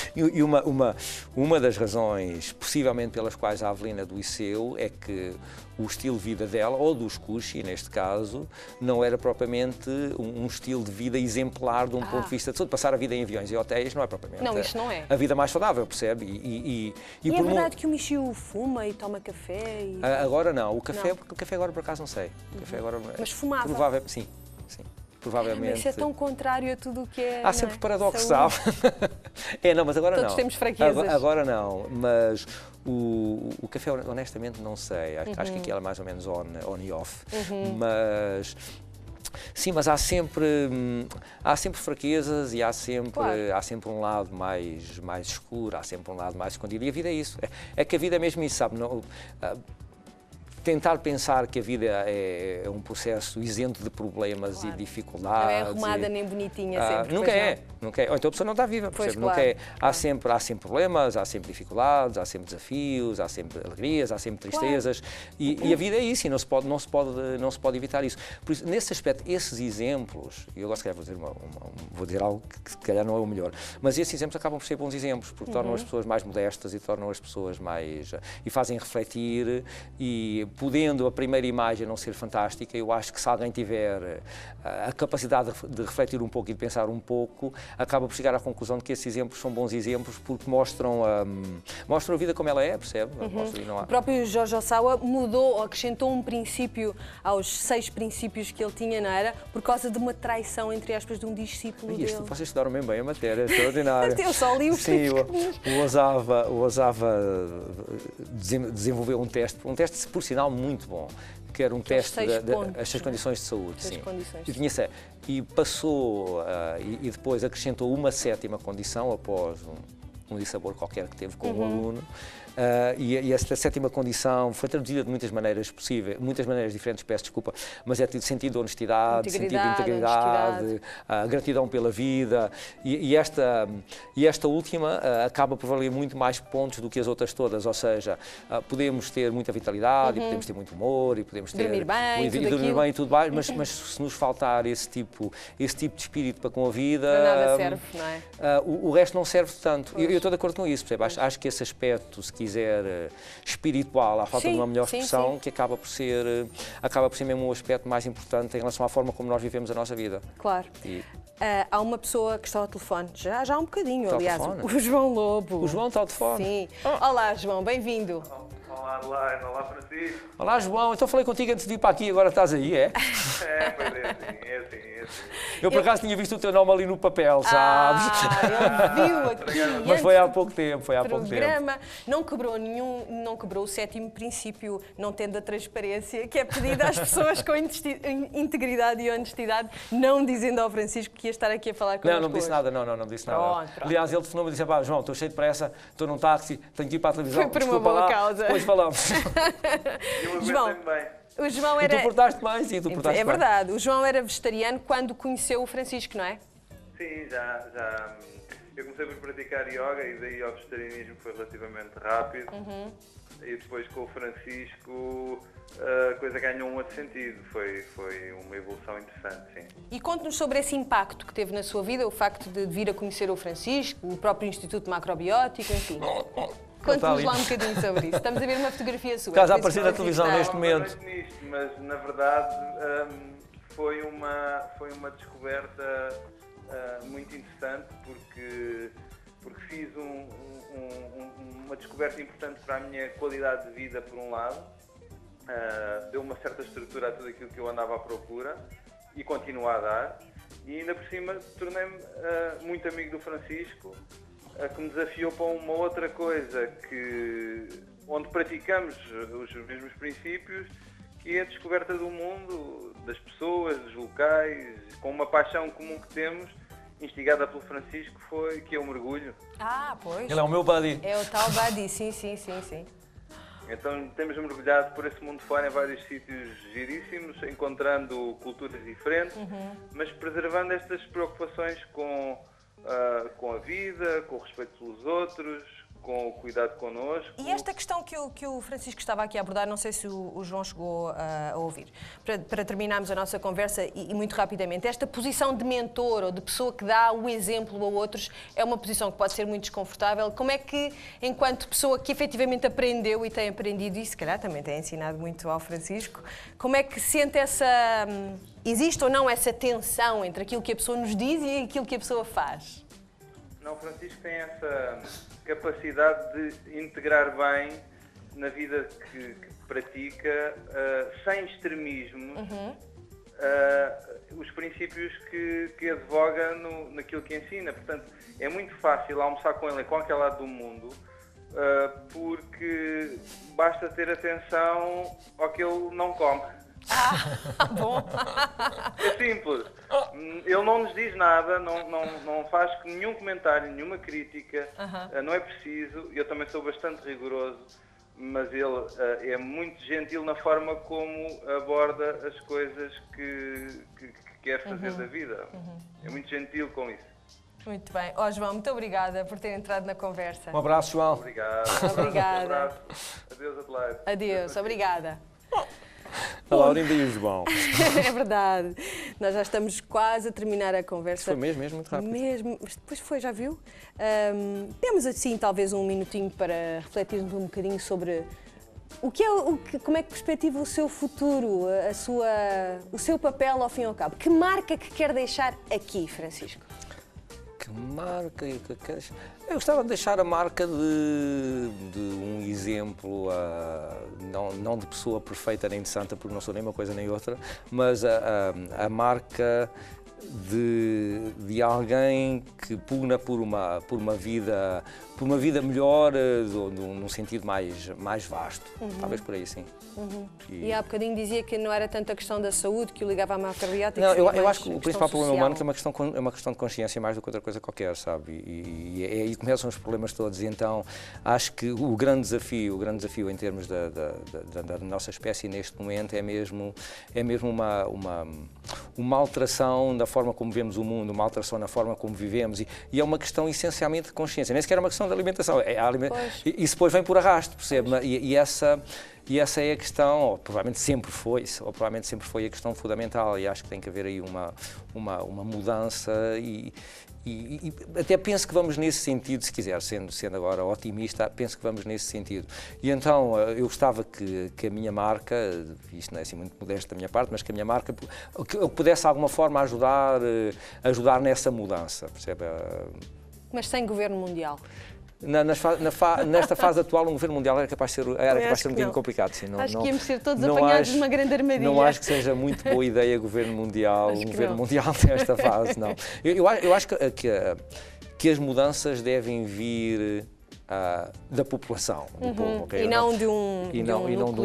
uma das razões, possivelmente, pelas quais a Avelina adoeceu é que o estilo de vida dela, ou dos Kushi, neste caso, não era propriamente um estilo de vida exemplar de um ponto de vista de saúde. Passar a vida em aviões e hotéis não é propriamente isto não é. a vida mais saudável, percebe? E é verdade que o Michio fuma e toma café? Agora não. O café agora, por acaso, não sei. O café agora, mas fumava? Provavelmente, sim. Provavelmente. Mas isso é tão contrário a tudo o que é... Há sempre paradoxo, sabe? Não, mas agora Todos não. temos fraquezas. Agora não, mas o café, honestamente, não sei. Acho que aqui ela é mais ou menos on e off. Mas... Sim, mas há sempre fraquezas e há sempre um lado mais escuro, há sempre um lado mais escondido. E a vida é isso. É que a vida é mesmo isso, sabe? Não, tentar pensar que a vida é um processo isento de problemas e dificuldades. Não é arrumada nem bonitinha sempre. Nunca é. Ou então a pessoa não está viva, percebe? Claro, nunca é. Há sempre problemas, há sempre dificuldades, há sempre desafios, há sempre alegrias, há sempre tristezas. E a vida é isso e não se pode evitar isso. Por isso, nesse aspecto, esses exemplos, e eu gosto de vou dizer algo que se calhar não é o melhor, mas esses exemplos acabam por ser bons exemplos, porque tornam as pessoas mais modestas e tornam as pessoas mais... e fazem refletir e podendo a primeira imagem não ser fantástica, eu acho que se alguém tiver a capacidade de refletir um pouco e de pensar um pouco, acaba por chegar à conclusão de que esses exemplos são bons exemplos porque mostram a vida como ela é, percebe? O próprio Jorge Osawa mudou, acrescentou um princípio aos 6 princípios que ele tinha, não era? Por causa de uma traição, entre aspas, de um discípulo dele. Vocês estudaram bem a matéria, é extraordinário. Eu só li o Sim, o Osawa desenvolveu um teste, por sinal, muito bom, que era um teste as 6 condições de saúde. 6 sim. condições. E tinha e passou, e depois acrescentou uma 7ª condição após um dissabor qualquer que teve com o aluno. E esta 7ª condição foi traduzida de muitas maneiras possíveis, muitas maneiras diferentes, peço desculpa, mas é sentido de honestidade, sentido de integridade, gratidão pela vida, e esta última acaba por valer muito mais pontos do que as outras todas, ou seja, podemos ter muita vitalidade, e podemos ter muito humor, e podemos ter dormir bem, e tudo mais, mas se nos faltar esse tipo de espírito para com a vida, para nada serve, não é? O resto não serve tanto. Eu estou de acordo com isso, percebe? Acho que esse aspecto, se quiser, espiritual, à falta de uma melhor expressão, que acaba por ser mesmo o aspecto mais importante em relação à forma como nós vivemos a nossa vida. Claro. Há uma pessoa que está ao telefone, já há um bocadinho, está aliás, o João Lobo. O João está ao telefone? Sim. Olá, João, bem-vindo. Olá, olá, Francisco. Olá, João. Então falei contigo antes de ir para aqui, agora estás aí, é? Pois é assim. Eu, por acaso, tinha visto o teu nome ali no papel, sabes? Ele viu aqui. Mas foi há pouco tempo, Não quebrou o 7º princípio, não tendo a transparência, que é pedido às pessoas com integridade e honestidade, não dizendo ao Francisco que ia estar aqui a falar connosco. Não disse nada, não disse nada. Pronto. Aliás, ele telefonou-me e disse, João, estou cheio de pressa, estou num táxi, tenho que ir para a televisão. Foi por uma boa causa. Depois falamos. João, o João era... E tu portaste mais, É verdade, o João era vegetariano quando conheceu o Francisco, não é? Sim, já. Eu comecei por praticar yoga e daí ao vegetarianismo foi relativamente rápido. E depois com o Francisco a coisa ganhou um outro sentido. Foi uma evolução interessante, sim. E conte-nos sobre esse impacto que teve na sua vida, o facto de vir a conhecer o Francisco, o próprio Instituto Macrobiótico, enfim. Conte-nos lá um bocadinho sobre isso. Estamos a ver uma fotografia sua. Estás a aparecer na televisão neste momento. Mas na verdade foi uma descoberta muito interessante porque fiz uma descoberta importante para a minha qualidade de vida, por um lado, deu uma certa estrutura a tudo aquilo que eu andava à procura e continua a dar, e ainda por cima tornei-me muito amigo do Francisco, que me desafiou para uma outra coisa, onde praticamos os mesmos princípios, que é a descoberta do mundo, das pessoas, dos locais, com uma paixão comum que temos, instigada pelo Francisco, que é o mergulho. Pois. Ele é o meu buddy. É o tal buddy, sim. Então temos mergulhado por esse mundo fora em vários sítios giríssimos, encontrando culturas diferentes, mas preservando estas preocupações com a vida, com o respeito pelos outros, com o cuidado connosco. E esta questão que o Francisco estava aqui a abordar, não sei se o João chegou a ouvir, para terminarmos a nossa conversa e muito rapidamente, esta posição de mentor ou de pessoa que dá o exemplo a outros é uma posição que pode ser muito desconfortável. Como é que, enquanto pessoa que efetivamente aprendeu e tem aprendido, e se calhar também tem ensinado muito ao Francisco, como é que sente existe ou não essa tensão entre aquilo que a pessoa nos diz e aquilo que a pessoa faz? Não, o Francisco tem essa capacidade de integrar bem na vida que pratica, sem extremismos, os princípios que advoga naquilo que ensina. Portanto, é muito fácil almoçar com ele em qualquer lado do mundo, porque basta ter atenção ao que ele não come. Bom. É simples. Ele não nos diz nada, não faz nenhum comentário, nenhuma crítica, não é preciso. Eu também sou bastante rigoroso, mas ele é muito gentil na forma como aborda as coisas que quer fazer da vida. É muito gentil com isso. Muito bem. João, muito obrigada por ter entrado na conversa. Um abraço, João. Obrigado. Obrigada. Um abraço. Adeus, Adelaide. Adeus, obrigada. A Laurinda e o João. É verdade. Nós já estamos quase a terminar a conversa. Foi mesmo muito rápido. Depois foi, já viu? Temos assim talvez um minutinho para refletirmos um bocadinho sobre como é que perspectiva o seu futuro, o seu papel ao fim e ao cabo. Que marca que quer deixar aqui, Francisco? Que marca que queres? Eu gostava de deixar a marca de um exemplo, não de pessoa perfeita nem de santa, porque não sou nem uma coisa nem outra, mas a marca de alguém que pugna por uma vida melhor, num sentido mais vasto. Talvez por aí, sim. E há bocadinho dizia que não era tanto a questão da saúde que o ligava à macrobiótica. Não, eu acho que o principal problema humano é uma questão de consciência mais do que outra coisa qualquer, sabe? E aí começam os problemas todos. E então acho que o grande desafio em termos da nossa espécie neste momento é mesmo uma alteração da forma como vemos o mundo, uma alteração na forma como vivemos. E é uma questão essencialmente de consciência. Nem sequer é uma questão de alimentação. Isso depois vem por arrasto, percebe? E essa é a questão, ou provavelmente sempre foi a questão fundamental, e acho que tem que haver aí uma mudança e até penso que vamos nesse sentido, se quiser, sendo agora otimista, penso que vamos nesse sentido. E então eu gostava que a minha marca, isto não é assim muito modesto da minha parte, mas que a minha marca que pudesse de alguma forma ajudar nessa mudança, percebe? Mas sem governo mundial. Nesta fase atual, um governo mundial era capaz de ser um bocadinho complicado. Sim, acho que íamos ser todos apanhados numa grande armadilha. Não acho que seja muito boa ideia governo mundial nesta fase, não. Eu acho que as mudanças devem vir da população, do povo, okay? E não de um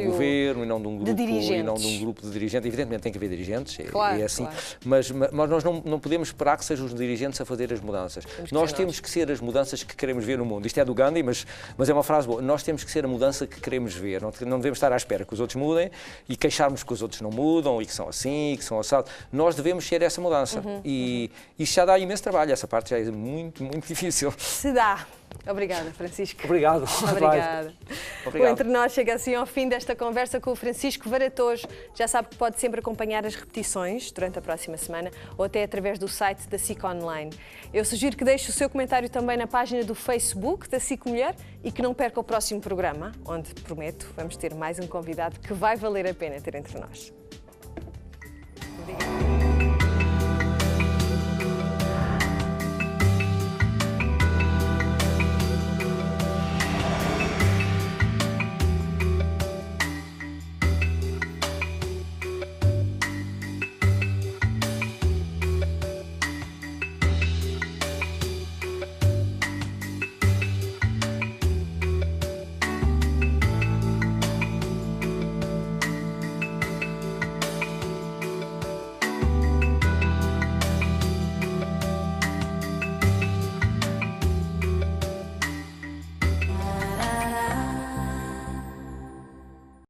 governo, e não de um grupo, dirigentes. E não de um grupo de dirigentes. Evidentemente tem que haver dirigentes, claro, é assim, claro. mas nós não podemos esperar que sejam os dirigentes a fazer as mudanças. Nós temos que ser as mudanças que queremos ver no mundo. Isto é do Gandhi, mas é uma frase boa. Nós temos que ser a mudança que queremos ver. Não devemos estar à espera que os outros mudem e queixarmos que os outros não mudam e que são assim, e que são assados. Nós devemos ser essa mudança. E isso já dá imenso trabalho. Essa parte já é muito, muito difícil. Se dá. Obrigada, Francisco. Obrigado. Obrigada. Obrigado. O Entre Nós chega assim ao fim desta conversa com o Francisco Varatojo. Já sabe que pode sempre acompanhar as repetições durante a próxima semana ou até através do site da SIC Online. Eu sugiro que deixe o seu comentário também na página do Facebook da SIC Mulher e que não perca o próximo programa, onde, prometo, vamos ter mais um convidado que vai valer a pena ter entre nós. Obrigada.